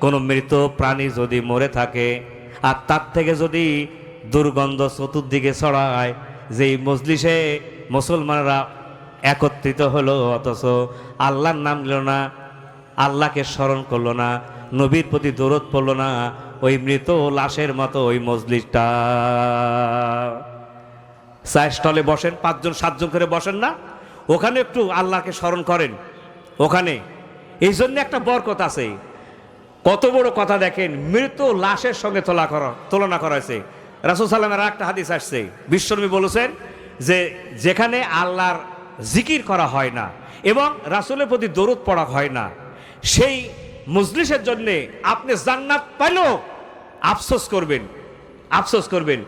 কোন মৃত প্রাণী যদি মরে থাকে আর তার থেকে যদি দুর্গন্ধ চতুর্দিকে ছড়ায়, যেই মজলিসে মুসলমানরা একত্রিত হলো অথচ আল্লাহর নাম নিল না, আল্লাহকে স্মরণ করলো না, নবীর প্রতি দরুদ পড়লো না, ওই মৃত লাশের মতো ওই মজলিসটা। চায়ের স্টলে বসেন, 5-7জন করে বসেন না, ওখানে একটু আল্লাহকে স্মরণ করেন ওখানে। এই জন্য একটা বরকত আছে। কত বড় কথা দেখেন, মৃত লাশের সঙ্গে তুলনা করা হয়েছে। রাসূল সাল্লাল্লাহু একটা হাদিস আসছে, বিশ্বনবী বলেছেন যে যেখানে আল্লাহর জিকির করা হয় না এবং রাসূলের প্রতি দরুদ পড়া হয় না, সেই মজলিসের জন্য আপনি জান্নাত পাইলেও আফসোস করবেন, আফসোস করবেন।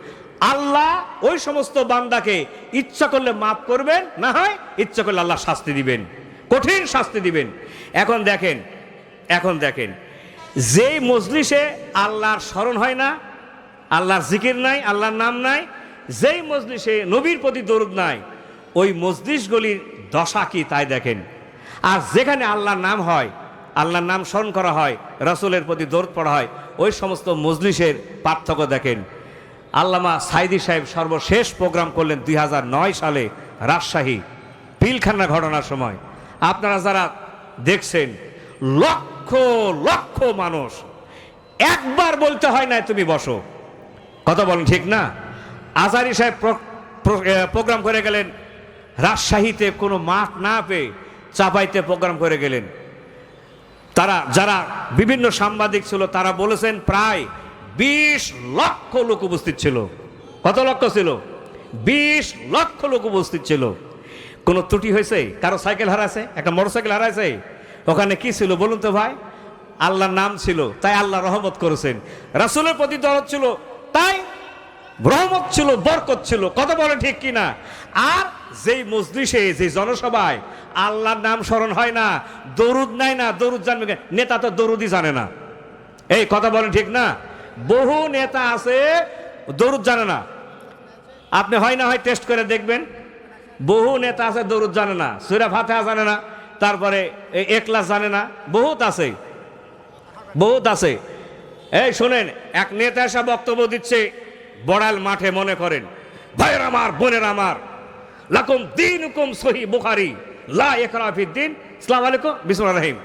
আল্লাহ ওই সমস্ত বান্দাকে ইচ্ছা করলে মাফ করবেন, না হয় ইচ্ছা করলে আল্লাহ শাস্তি দিবেন, কঠিন শাস্তি দিবেন। এখন দেখেন যেই মজলিসে আল্লাহর স্মরণ হয় না, আল্লাহর জিকির নাই, আল্লাহর নাম নাই, যেই মজলিসে নবীর প্রতি দরুদ নাই, ওই মজলিসগুলির দশা কি তাই দেখেন। আর যেখানে আল্লাহর নাম হয়, আল্লাহর নাম স্মরণ করা হয়, রাসূলের প্রতি দরুদ পড়া হয়, ওই সমস্ত মজলিসের পার্থক্য দেখেন। আল্লামা সাইদি সাহেব সর্বশেষ প্রোগ্রাম করলেন 2009 সালে রাজশাহী পিলখানা ঘটনার সময়। আপনারা যারা দেখছেন, লক্ষ লক্ষ মানুষ, একবার বলতে হয় না তুমি বসো। কথা বলেন ঠিক না? আজহারী সাহেব প্রোগ্রাম করে গেলেন রাজশাহীতে, কোনো মাঠ না পেয়ে চাপাইতে প্রোগ্রাম করে গেলেন। তারা যারা বিভিন্ন সাংবাদিক ছিল তারা বলেছেন প্রায় 20 লক্ষ লোক উপস্থিত ছিল। কত লক্ষ ছিল? 20 লক্ষ লোক উপস্থিত ছিল। কোনো ত্রুটি হয়েছে? কারো সাইকেল হারাইছে, একটা মোটরসাইকেল হারাইছে? ওখানে কি ছিল বলুন তো ভাই? আল্লাহর নাম ছিল, তাই আল্লাহ রহমত করেছেন। রাসূলের প্রতি দরদ ছিল, তাই রহমত ছিল, বরকত ছিল। কথা বলে ঠিক কিনা? আর যেই মজলিসে, যে জনসভায় আল্লাহর নাম স্মরণ হয় না, দরুদ নাই না, দরুদ জানবে কে? নেতা তো দরুদই জানে না। এই কথা বলেন ঠিক না? বহু নেতা আছে দরুদ জানে না। আপনি হয় না হয় টেস্ট করে দেখবেন, বহু নেতা আছে দরুদ জানে না, সূরা ফাতিহা জানে না, তারপরে ইখলাস জানে না, বহুত আছে, বহুত আছে। এই শোনেন, এক নেতা এসে বক্তব্য দিচ্ছে বড়াল মাঠে, মনে করেন, ভাইয়ের আমার, বোনের আমার, লাকুম দীনুকুম সহিহ বুখারী লা ইকরাহা ফিদ্দীন, আসসালামু আলাইকুম বিসমিল্লাহির রহিম।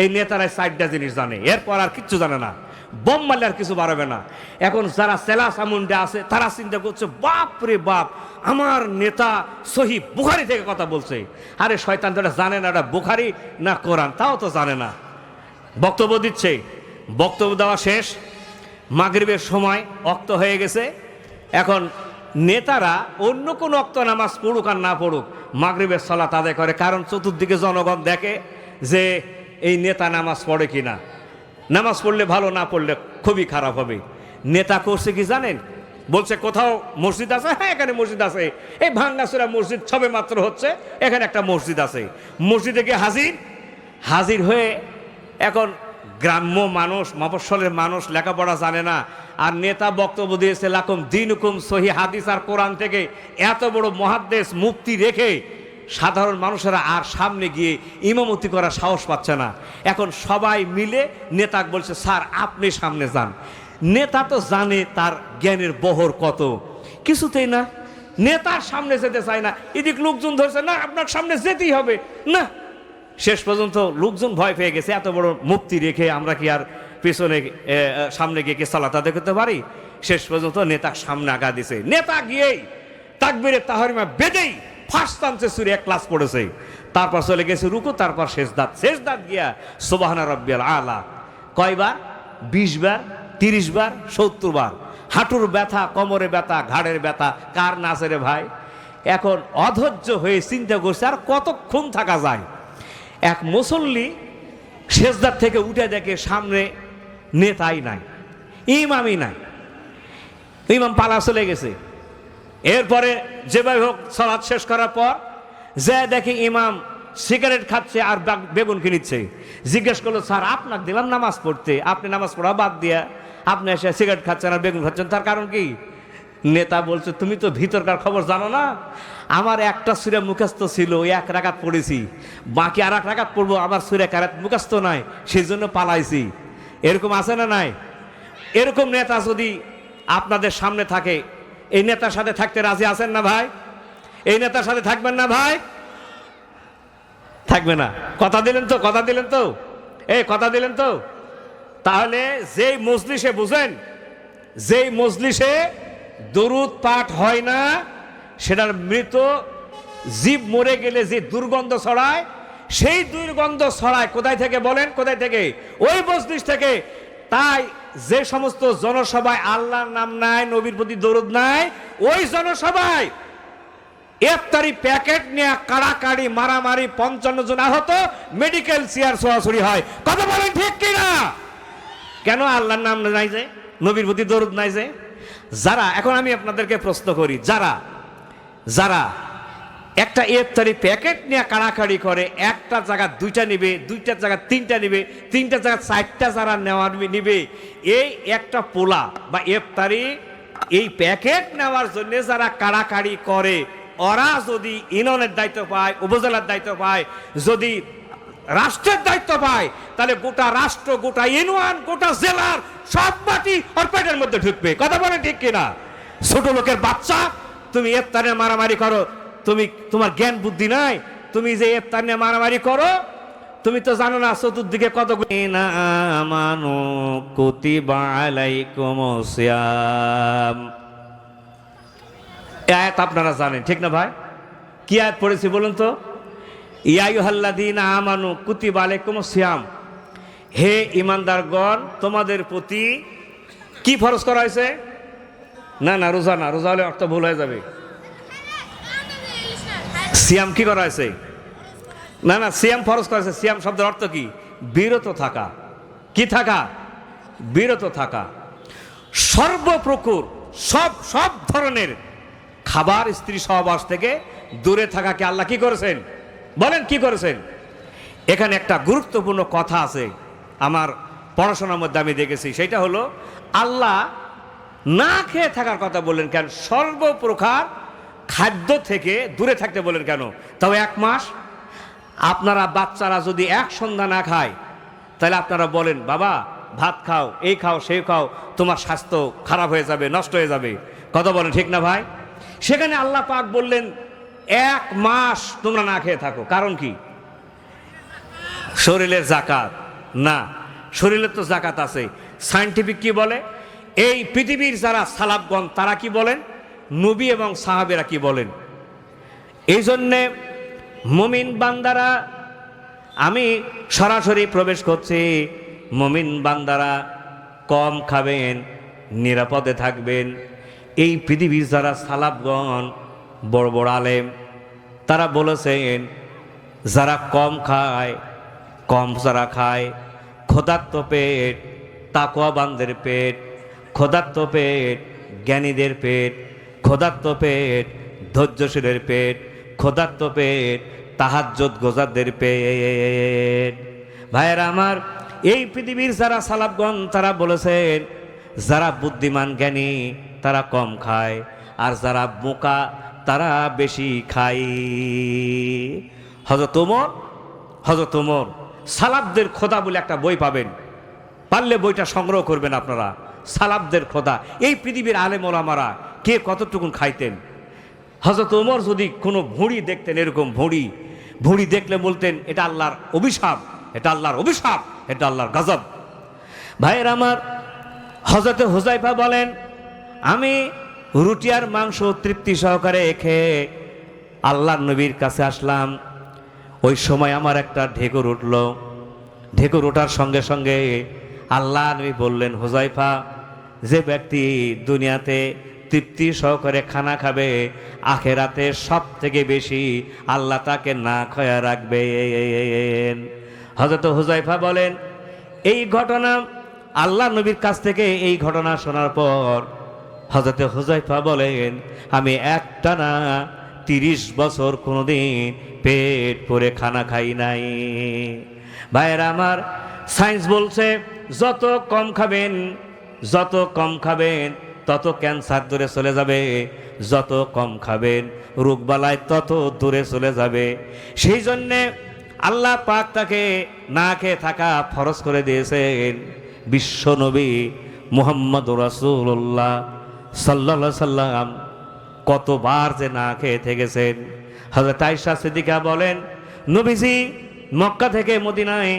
এই নেতারা 4টা জিনিস জানে, এরপর আর কিচ্ছু জানে না। বোম মারলে আর কিছু বাড়াবে না। এখন যারা সেলা সামুন্ডে আছে তারা চিন্তা করছে, বাপ রে বাপ, আমার নেতা সহিহ বুখারী থেকে কথা বলছে। আরে শয়তান তো এটা জানে না, এটা বুখারী না কোরআন তাও তো জানে না। বক্তব্য দিচ্ছে, বক্তব্য দেওয়া শেষ, মাগরিবের সময় ওয়াক্ত হয়ে গেছে। এখন নেতারা অন্য কোনো ওয়াক্ত নামাজ পড়ুক আর না পড়ুক, মাগরিবের সালাত আদায় করে, কারণ চতুর্দিকে জনগণ দেখে যে এই নেতা নামাজ পড়ে কিনা। নামাজ পড়লে ভালো, না পড়লে খুবই খারাপ হবে। নেতা করছে কি জানেন? বলছে কোথাও মসজিদ আছে, হ্যাঁ এখানে মসজিদ আছে, এই ভাঙ্গাচোরা মসজিদ সবে মাত্র হচ্ছে, এখানে একটা মসজিদ আছে। মসজিদে গিয়ে হাজির হয়ে, এখন গ্রাম্য মানুষ, মফস্বলের মানুষ লেখাপড়া জানে না, আর নেতা বক্তব্য দিয়েছে লাকুম দীনুকুম সহিহ, হাদিস আর কোরআন থেকে এত বড় মুহাদ্দিস মুফতি রেখে সাধারণ মানুষেরা আর সামনে গিয়ে ইমামতি করার সাহস পাচ্ছে না। এখন সবাই মিলে নেতাকে বলছে, স্যার আপনি সামনে যান। নেতা তো জানে তার জ্ঞানের বহর কত, কিছুতেই না, নেতার সামনে যেতে চায় না। এদিক লোকজন ধরছে, না আপনার সামনে যেতেই হবে না। শেষ পর্যন্ত লোকজন ভয় পেয়ে গেছে, এত বড় মুফতি রেখে আমরা কি আর পেছনে সামনে গিয়ে কি সালাত আদায় করতে পারি? শেষ পর্যন্ত নেতা সামনে আগা দিছে। নেতা গিয়েই তাকবীরে তাহরিমা বেদেই ফার্স্ট টানছে, সূরা ইখলাস পড়েছে, তারপর চলে গেছে রুকু, তারপর শেষদাত গিয়া সুবহানা রাব্বিয়াল আলা। কয়বার? 20 বার, 30 বার, 70 বার। হাঁটুর ব্যথা, কোমরে ব্যথা, ঘাড়ের ব্যথা, কার নাচে রে ভাই? এখন অধৈর্য হয়ে চিন্তা করছে আর কতক্ষণ থাকা যায়। এক মুসল্লি সেজদার থেকে উঠে দেখে সামনে নেতাই নাই, ইমামই নাই, ইমাম পালা চলে গেছে। এরপরে যেভাবে হোক সালাত শেষ করার পর যে দেখে ইমাম সিগারেট খাচ্ছে আর বেগুন কিনিচ্ছে। জিজ্ঞেস করলো, স্যার আপনাকে দিলাম নামাজ পড়তে, আপনি নামাজ পড়া বাদ দিয়া আপনি এসে সিগারেট খাচ্ছেন আর বেগুন খাচ্ছেন, তার কারণ কি? নেতা বলছে, তুমি তো ভিতরকার খবর জানো না, আমার একটা সূরা মুখস্থ ছিল, 1 রাকাত পড়েছি, বাকি আর 1 রাকাত পড়বো, আমার সূরা কারাত মুখস্থ নাই, সেই জন্য পালাইছি। এরকম আছে না নাই? এরকম নেতা যদি আপনাদের সামনে থাকে, এই নেতার সাথে থাকতে রাজি আছেন না ভাই? এই নেতার সাথে থাকবেন না ভাই? থাকবে না? কথা দিলেন তো, কথা দিলেন তো, এই কথা দিলেন তো। তাহলে যেই মজলিসে, বুঝেন, যেই মজলিসে দরুদ পাঠ হয় না, সেটার মৃত জীব মরে গেলে যে দুর্গন্ধ ছড়ায়, সেই দুর্গন্ধ ছড়ায় কোথায় থেকে বলেন? কোথায় থেকে? ওই মজলিস থেকে। তাই যে সমস্ত জনসভায় আল্লাহর নাম নাই, নবীর প্রতি দরুদ নাই, ওই জনসভায় ইফতারি প্যাকেট নিয়ে কাড়াকাড়ি, মারামারি, 55 জন আহত, মেডিকেল চেয়ার ছোঁয়াছুড়ি হয়। কথা বলেন ঠিক কিনা? কেন? আল্লাহর নাম নাই যে, নবীর প্রতি দরুদ নাই যে। যারা, এখন আমি আপনাদেরকে প্রশ্ন করি, যারা একটা ইফতারি প্যাকেট নিয়ে কাড়াকাড়ি করে, একটা জায়গা 2টা নিবে, 2টার জায়গা 3টা নিবে, 3টার জায়গা 4টা যারা নেওয়ার নিবে, এই একটা পোলা বা ইফতারি এই প্যাকেট নেওয়ার জন্য যারা কাড়াকাড়ি করে, ওরা যদি ইউনিয়নের দায়িত্ব পায়, উপজেলার দায়িত্ব পায়, যদি রাষ্ট্রের দায়িত্ব পায়, তাহলে গোটা রাষ্ট্র, গোটা ইউনিয়ন, গোটা জেলার সব মাটি ওর পেটের মধ্যে ঢুকবে। কথা বলে ঠিক কিনা? ছোট লোকের বাচ্চা, তুমি ইফতারে মারামারি করো, তোমার জ্ঞান বুদ্ধি নাই, তুমি যে ইফতার নিয়ে মারামারি করো, তুমি তো জানো না চতুর্দিকে কত আমানু কুতিবা আলাইকুমুস সিয়াম। আয়াত আপনারা জানেন, ঠিক না ভাই? কি আয়াত পড়েছি বলুন তো? ইয়া আইয়ুহাল্লাযীনা আমানু কুতিবা আলাইকুমুস সিয়াম, হে ঈমানদারগণ, তোমাদের প্রতি কি ফরজ করা হয়েছে? না না, রোজা না, রোজা হলে অর্থ ভুল হয়ে যাবে। সিয়াম কি করা হয়েছে? না না, সিয়াম ফরজ করা হয়েছে। সিয়াম শব্দের অর্থ কি? বিরত থাকা। কি থাকা? বিরত থাকা। সর্বপ্রকার সব সব ধরনের খাবার স্ত্রী সহবাস থেকে দূরে থাকাকে আল্লাহ কি করেছেন? বলেন কি করেছেন? এখানে একটা গুরুত্বপূর্ণ কথা আছে, আমার পড়াশোনার মধ্যে আমি দেখেছি। সেটা হলো আল্লাহ না খেয়ে থাকার কথা বললেন কেন? সর্বপ্রকার খাদ্য থেকে দূরে থাকতে বলেন কেন? তাও 1 মাস। আপনারা বাচ্চারা যদি এক সন্ধ্যা না খায়, তাহলে আপনারা বলেন বাবা ভাত খাও, এই খাও, সেই খাও, তোমার স্বাস্থ্য খারাপ হয়ে যাবে, নষ্ট হয়ে যাবে। কথা বলেন ঠিক না ভাই? সেখানে আল্লাহ পাক বললেন 1 মাস তোমরা না খেয়ে থাকো। কারণ কি? শরীরের জাকাত না, শরীরের তো জাকাত আছে। সায়েন্টিফিক কি বলে? এই পৃথিবীর যারা সালাফগণ তারা কি বলেন, নবী এবং সাহাবেরা কি বলেন? এই জন্যে মুমিন বান্দারা, আমি সরাসরি প্রবেশ করছি, মুমিন বান্দারা কম খাবেন, নিরাপদে থাকবেন। এই পৃথিবীর যারা সালাফগণ বড় বড় আলেম তারা বলেছেন যারা কম খায়, কম যারা খায়, ক্ষুধার্ত পেট তাকওয়াবানদের পেট, ক্ষুধার্ত পেট জ্ঞানীদের পেট, ক্ষুধার্ত পেট ধৈর্যশীলের পেট, ক্ষুধার্ত পেট তাহাজ্জুদ গোজারদের পেট। ভাইয়েরা আমার, এই পৃথিবীর যারা সালাফগণ তারা বলেছেন যারা বুদ্ধিমান জ্ঞানী তারা কম খায়, আর যারা বোকা তারা বেশি খায়। হযরত ওমর সালাফদের খোদা বলে একটা বই পাবেন, পারলে বইটা সংগ্রহ করবেন আপনারা। সালাফদের খোদা, এই পৃথিবীর আলেম ওলামারা কে কতটুকুন খাইতেন। হযরত ওমর যদি কোনো ভুঁড়ি দেখতেন, এরকম ভুঁড়ি দেখলে বলতেন এটা আল্লাহর অভিশাপ, এটা আল্লাহর অভিশাপ, এটা আল্লাহর গজব। ভাইয়ের আমার, হযরত হুযায়ফা বলেন আমি রুটি আর মাংস তৃপ্তি সহকারে খেয়ে আল্লাহর নবীর কাছে আসলাম। ওই সময় আমার একটা ঢেকুর উঠল। ঢেকুর ওঠার সঙ্গে সঙ্গে আল্লাহ নবী বললেন, হুযায়ফা, যে ব্যক্তি দুনিয়াতে তৃপ্তি সহকারে খানা খাবে, আখেরাতে সব থেকে বেশি আল্লাহ তাকে না খয়া রাখবেন। হযরত হুযায়ফা বলেন এই ঘটনা আল্লাহ নবীর কাছ থেকে এই ঘটনা শোনার পর হযরত হুযায়ফা বলেন আমি একটানা 30 বছর কোনোদিন পেট ভরে খানা খাই নাই। ভাইয়েরা আমার, সায়েন্স বলছে যত কম খাবেন তত ক্যান্সার দূরে চলে যাবে, যত কম খাবেন রোগবালাই তত দূরে চলে যাবে। সেই জন্যে আল্লাহ পাক তাকে না খেয়ে থাকা ফরজ করে দিয়েছেন। বিশ্ব নবী মুহাম্মদুর রাসূলুল্লাহ সাল্লাল্লাহু আলাইহি সাল্লাম কতবার যে না খেয়ে থেকেছেন। হযরত আয়েশা সিদ্দিকা বলেন নবীজি মক্কা থেকে মদিনায়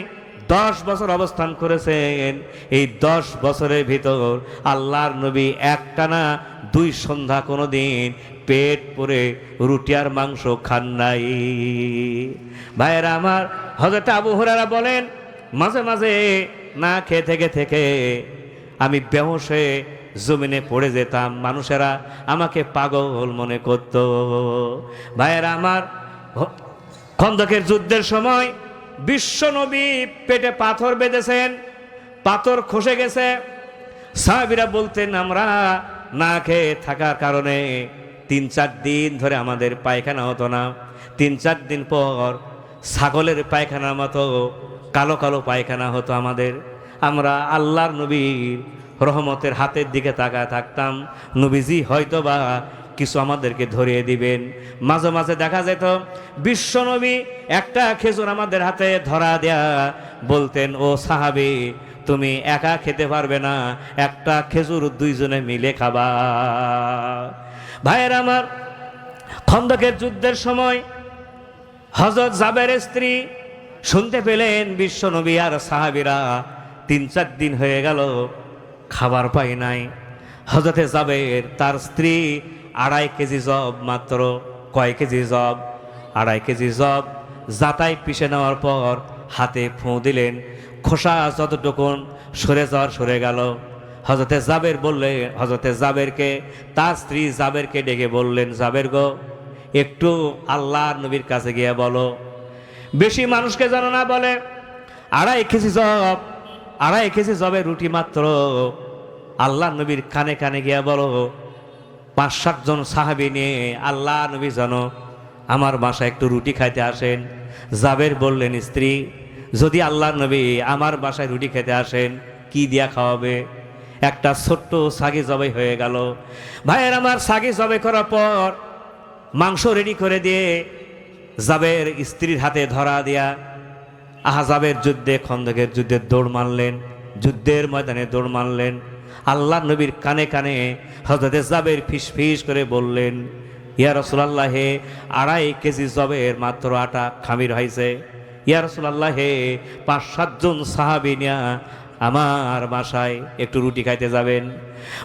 10 বছর অবস্থান করেছেন। এই 10 বছরের ভিতর আল্লাহর নবী একটানা 2 সন্ধ্যা কোনোদিন পেট পুরে রুটি আর মাংস খান নাই। ভাইয়েরা আমার, হযরত আবু হুরায়রা বলেন মাঝে মাঝে না খেয়ে থেকে আমি বেহুশ হয়ে জমিনে পড়ে যেতাম, মানুষেরা আমাকে পাগল মনে করত। ভাইয়েরা আমার, খন্দকের যুদ্ধের সময় বিশ্ব নবী পেটে পাথর বেঁধেছেন, পাথর খসে গেছে। সাহাবীরা বলতেন আমরা না খেয়ে থাকার কারণে 3-4 দিন ধরে আমাদের পায়খানা হতো না। 3-4 দিন পর ছাগলের পায়খানার মতো কালো কালো পায়খানা হতো আমাদের। আমরা আল্লাহর নবীর রহমতের হাতের দিকে তাকায় থাকতাম, নবীজি হয়তোবা কিছু আমাদেরকে ধরিয়ে দিবেন। মাঝে মাঝে দেখা যেত বিশ্ব নবী একটা খেজুর আমাদের হাতে ধরা দেয়া বলতেন ও সাহাবী তুমি একা খেতে পারবে না, একটা খেজুর 2 জনে মিলে খাবা। ভাইয়ের আমার, খন্দকের যুদ্ধের সময় হযরত জাবেরের স্ত্রী শুনতে পেলেন বিশ্ব নবী আর সাহাবীরা 3-4 দিন হয়ে গেল খাবার পায় নাই। হযরতে জাবের তার স্ত্রী 2.5 কেজি জব, মাত্র কয় কেজি জব, 2.5 কেজি জব জাতায় পিষে নেওয়ার পর হাতে ফুঁ দিলেন, খোসা যতটুকুন সরে গেল। হযরতে জাবের বললেন, হযরতে জাবেরকে তার স্ত্রী জাবেরকে ডেকে বললেন, জাবের গো একটু আল্লাহর নবীর কাছে গিয়ে বলো, বেশি মানুষকে যেন না বলে 2.5 কেজি জব, 2.5 কেজি জবের রুটি মাত্র, আল্লাহর নবীর কানে কানে গিয়ে বলো 5-7 জন সাহাবী নিয়ে আল্লাহ নবী যেন আমার বাসায় একটু রুটি খাইতে আসেন। জাবের বললেন, স্ত্রী যদি আল্লাহ নবী আমার বাসায় রুটি খেতে আসেন কি দিয়া খাওয়াবে? একটা ছোট্ট সাগি জবাই হয়ে গেল। ভাইয়ের আমার, সাগি জবাই করার পর মাংস রেডি করে দিয়ে জাবের স্ত্রীর হাতে ধরা দিয়া আহজাবের যুদ্ধে, খন্দকের যুদ্ধে দৌড় মারলেন, যুদ্ধের ময়দানে দৌড় মারলেন। আল্লাহ নবীর কানে কানে হযরতে জাবের ফিস ফিস করে বললেন, ইয়া রাসূলুল্লাহ, 2.5 কেজি জবের মাত্র আটা খামির হয়েছে। ইয়া রাসূলুল্লাহ, 5-7 জন সাহাবী নিয়া আমার বাসায় একটু রুটি খাইতে যাবেন।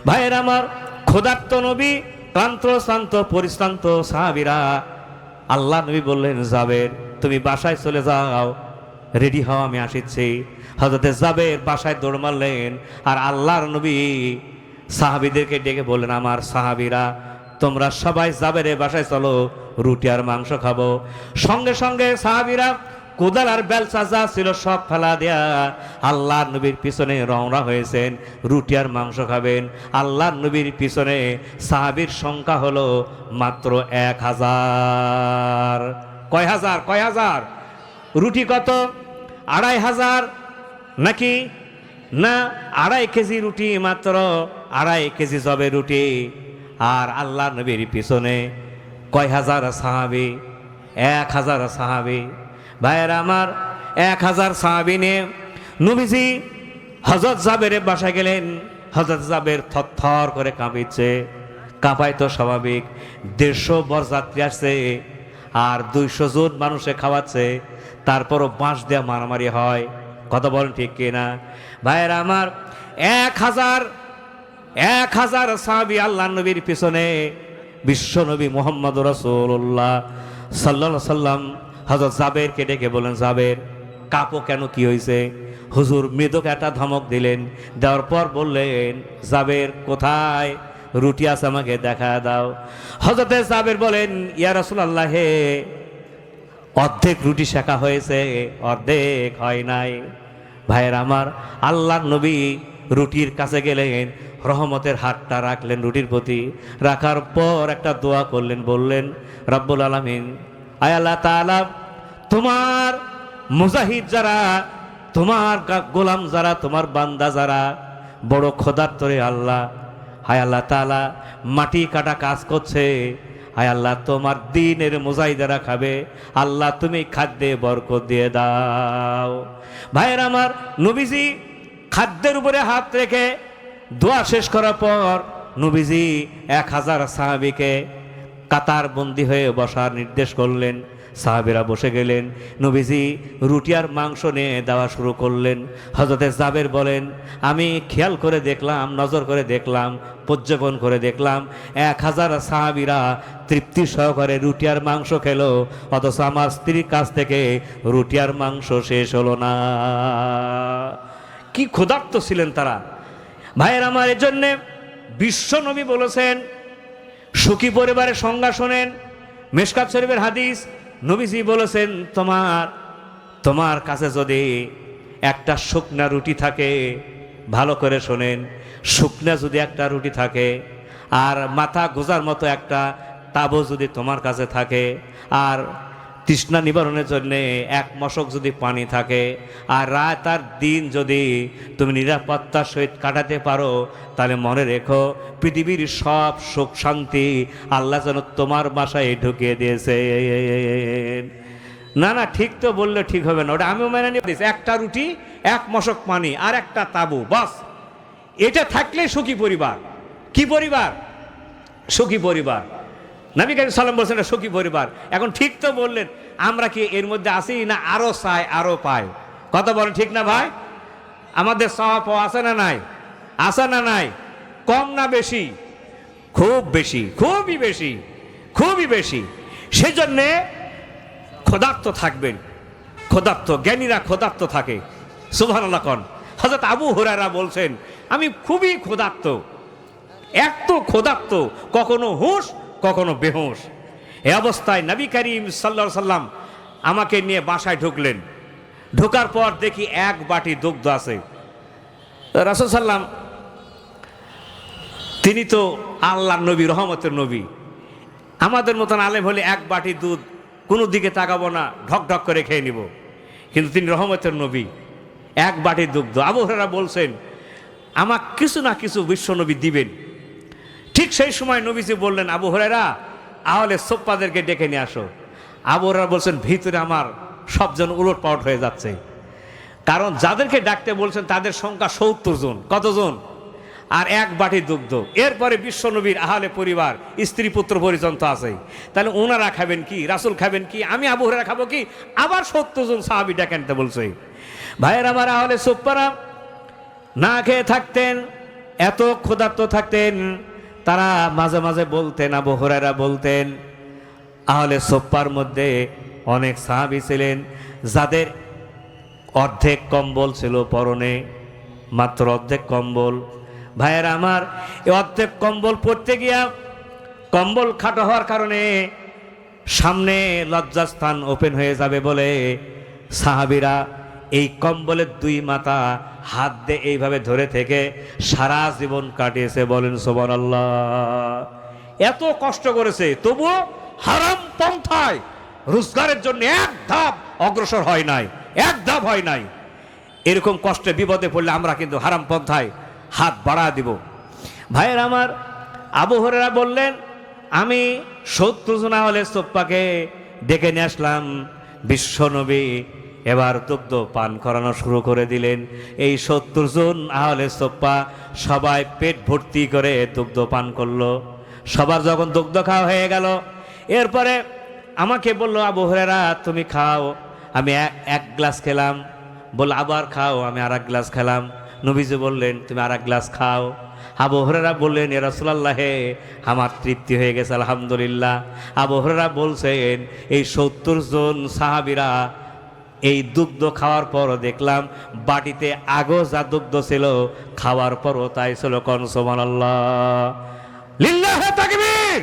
ভাইয়ের আমার, ক্ষুধার্ত নবী, ক্লান্ত শ্রান্ত পরিশ্রান্ত সাহাবীরা, আল্লাহ নবী বললেন, জাবের তুমি বাসায় চলে যাও, রেডি হও, আমি আসিচ্ছি। হযরতে জাবের বাসায় দৌড় মারলেন। আর আল্লাহর নবী সাহাবীদেরকে ডেকে বললেন, আমার সাহাবীরা তোমরা সবাই জাবেরের বাসায় চলো, রুটি আর মাংস খাবো। সঙ্গে সঙ্গে সাহাবীরা কোদাল আর বেলচা যা ছিল সব ফেলা দেয়া আল্লাহর নবীর পিছনে রওনা হয়েছেন, রুটি আর মাংস খাবেন। আল্লাহর নবীর পিছনে সাহাবীর সংখ্যা হলো মাত্র 1000। কয় হাজার? রুটি কত? 2500 নাকি না? 2.5 কেজি রুটি, মাত্র 2.5 কেজি জবে রুটি। আর আল্লাহ নবীর পিছনে কয় হাজার সাহাবী? 1000 সাহাবী। ভাইয়েরা আমার, 1000 সাহাবী নিয়ে নবীজি হযরত জাবেরের বাসায় গেলেন। হযরত জাবের থরথর করে কাঁপিচ্ছে, কাঁপায় তো স্বাভাবিক, 150 বরযাত্রী আসছে আর 200 জন মানুষে খাওয়াচ্ছে, তারপরও বাঁশ দেওয়া মারামারি হয়। কথা বলেন ঠিক কিনা? ভাইয়েরা আমার, 1000 সাহাবী আল্লাহ নবীর পিছনে। বিশ্ব নবী মুহাম্মদ রাসূলুল্লাহ সাল্লাল্লাহু আলাইহি সাল্লাম হযরত জাবেরকে ডেকে বলেন, জাবের কাঁপো কেন, কি হয়েছে? হুজুর মৃদুক একটা ধমক দিলেন, দেওয়ার পর বললেন, জাবের কোথায় রুটি আছে আমাকে দেখা দাও। হযরতে জাবের বলেন, ইয়া রাসূলুল্লাহ, অর্ধেক রুটি শেখা হয়েছে, অর্ধেক হয় নাই। ভাইয়ের আমার, আল্লাহর নবী রুটির কাছে গেলেন, রহমতের হাতটা রাখলেন রুটির প্রতি, রাখার পর একটা দোয়া করলেন, বললেন, রব্বুল আলামিন, আয় আল্লাহ তাআলা, তোমার মুজাহিদ যারা, তোমার গোলাম যারা, তোমার বান্দা যারা বড় ক্ষুধার্ত রে আল্লাহ, হায় আল্লাহ তাআলা মাটি কাটা কাজ করছে, হায় আল্লাহ তোমার দ্বীনের মুজাহিদেরা খাবে, আল্লাহ তুমি খাদ্যে বরকত দিয়ে দাও। ভাইয়ের আমার, নবীজি খাদ্যের উপরে হাত রেখে দোয়া শেষ করার পর নবীজি 1000 সাহাবীকে কাতার বন্দী হয়ে বসার নির্দেশ করলেন। সাহাবীরা বসে গেলেন, নবীজি রুটি আর মাংস নিয়ে দেওয়া শুরু করলেন। হযরতে জাবের বলেন, আমি খেয়াল করে দেখলাম, নজর করে দেখলাম, পর্যবেক্ষণ করে দেখলাম, 1000 সাহাবীরা তৃপ্তি সহকারে রুটি আর মাংস খেলো, অথচ আমার স্ত্রীর কাছ থেকে রুটি আর মাংস শেষ হলো না। কি ক্ষুধার্ত ছিলেন তারা। ভাইয়ের আমার, এর জন্যে বিশ্ব নবী বলেছেন, সুখী পরিবারের সংজ্ঞা শোনেন, মিশকাত শরীফের হাদিস। নবীজি বলেছেন, তোমার কাছে যদি একটা শুকনা রুটি থাকে, ভালো করে শোনেন, শুকনা যদি একটা রুটি থাকে আর মাথা গোজার মতো একটা তাবু যদি তোমার কাছে থাকে, আর তৃষ্ণা নিবারণের জন্য 1 মশক যদি পানি থাকে, আর রাত আর দিন যদি তুমি নিরাপত্তার সহিত কাটাতে পারো, তাহলে মনে রেখো পৃথিবীর সব সুখ শান্তি আল্লাহ যেন তোমার বাসায় ঢুকিয়ে দিয়েছে। না না, ঠিক তো বললে ঠিক হবে না, ওটা আমিও মেনে নিয়ে দিয়েছি। একটা রুটি, 1 মশক পানি আর একটা তাবু, বাস, এটা থাকলে সুখী পরিবার। কি পরিবার? সুখী পরিবার। নবী করিম সাল্লাল্লাহু আলাইহি ওয়াসাল্লাম বলছেন সুখী পরিবার। এখন ঠিক তো বললেন, আমরা কি এর মধ্যে আছি না আরো চাই, আরো পাই? কথা বলেন ঠিক না ভাই? আমাদের চাওয়া পাওয়া আছে না নাই? আছে না নাই? কম না বেশি? খুব বেশি, খুবই বেশি, খুবই বেশি। সেজন্যে ক্ষুধার্ত থাকবেন। ক্ষুধার্ত, জ্ঞানীরা ক্ষুধার্ত থাকে। সুবহানাল্লাহ কোন। হযরত আবু হুরায়রা বলছেন, আমি খুবই ক্ষুধার্ত, এত ক্ষুধার্ত, কখনো হুঁশ কখনো বেহুশ। এই অবস্থায় নবী করিম সাল্লাল্লাহু আলাইহি সাল্লাম আমাকে নিয়ে বাসায় ঢুকলেন। ঢোকার পর দেখি 1 বাটি দুগ্ধ আছে। রাসূল সাল্লাম তিনি তো আল্লাহর নবী, রহমতের নবী। আমাদের মতন আলেম হলে এক বাটি দুধ কোনো দিকে তাকাবো না, ঢক ঢক করে খেয়ে নিব, কিন্তু তিনি রহমতের নবী, এক বাটি দুগ্ধ। আবু হুরায়রা বলছেন আমাকে কিছু না কিছু বিশ্বনবী দিবেন। ঠিক সেই সময় নবীজি বললেন, আবু হুরায়রা আহলে সুফফাদেরকে ডেকে নিয়ে আসো। আবু হুরায়রা বলছেন ভিতরে আমার সবজন উলটপালট হয়ে যাচ্ছে, কারণ যাদেরকে ডাকতে বলছেন তাদের সংখ্যা ৭০ জন। কতজন? আর এক বাটি দুগ্ধ। এরপরে বিশ্বনবীর আহলে পরিবার, স্ত্রী পুত্র পরিজন তো আছে, তাহলে ওনারা খাবেন কি, রাসূল খাবেন কি, আমি আবু হুরায়রা খাবো কি? আবার ৭০ জন সাহাবী ডেকে আনতে বলছে। ভাইয়ের আমার, আহলে সুফফারা না খেয়ে থাকতেন, এত ক্ষুধার্ত থাকতেন, তারা মাঝে মাঝে বলতেন, আবু হুরায়রা বলতেন, আহলে সুফফার মধ্যে অনেক সাহাবী ছিলেন যাদের অর্ধেক কম্বল ছিল পরনে, মাত্র অর্ধেক কম্বল। ভাইয়ের আমার, এই অর্ধেক কম্বল পরতে গিয়া কম্বল খাটো হওয়ার কারণে সামনে লজ্জাস্থান ওপেন হয়ে যাবে বলে সাহাবীরা এই কম্বলের দুই মাথা হাত দিয়ে এইভাবে ধরে থেকে সারা জীবন কাটিয়েছে। বলেন সুবহানাল্লাহ। এত কষ্ট করেছে, তবুও হারাম পন্থায় রোজগারের জন্য এক ধাপ অগ্রসর হয় নাই, এক ধাপ হয় নাই। এরকম কষ্টে বিপদে পড়লে আমরা কিন্তু হারাম পন্থায় হাত বাড়া দিব। ভাইয়ের আমার, আবু হুরায়রা বললেন আমি ৭০ জন আহলে সুফফাকে ডেকে নিয়ে আসলাম। বিশ্বনবী এবার দুগ্ধ পান করানো শুরু করে দিলেন। এই ৭০ জন আহলে সুফফা সবাই পেট ভর্তি করে দুগ্ধ পান করলো। সবার যখন দুগ্ধ খাওয়া হয়ে গেল, এরপরে আমাকে বলল, আবু হুরায়রা তুমি খাও। আমি এক গ্লাস খেলাম। বল আবার খাও। আমি আর এক গ্লাস খেলাম। নবীজি বললেন তুমি আর এক গ্লাস খাও। আবু হুরায়রা বললেন, ইয়া রাসূলুল্লাহ আমার তৃপ্তি হয়ে গেছে আলহামদুলিল্লাহ। আবু হুরায়রা বলছেন এই ৭০ জন সাহাবীরা এই দুগ্ধ খাওয়ার পরও দেখলাম বাটিতে আগেও যা দুগ্ধ ছিল খাওয়ার পরও তাই ছিল। কোন সুবহানাল্লাহ, লিল্লাহি তাকবীর।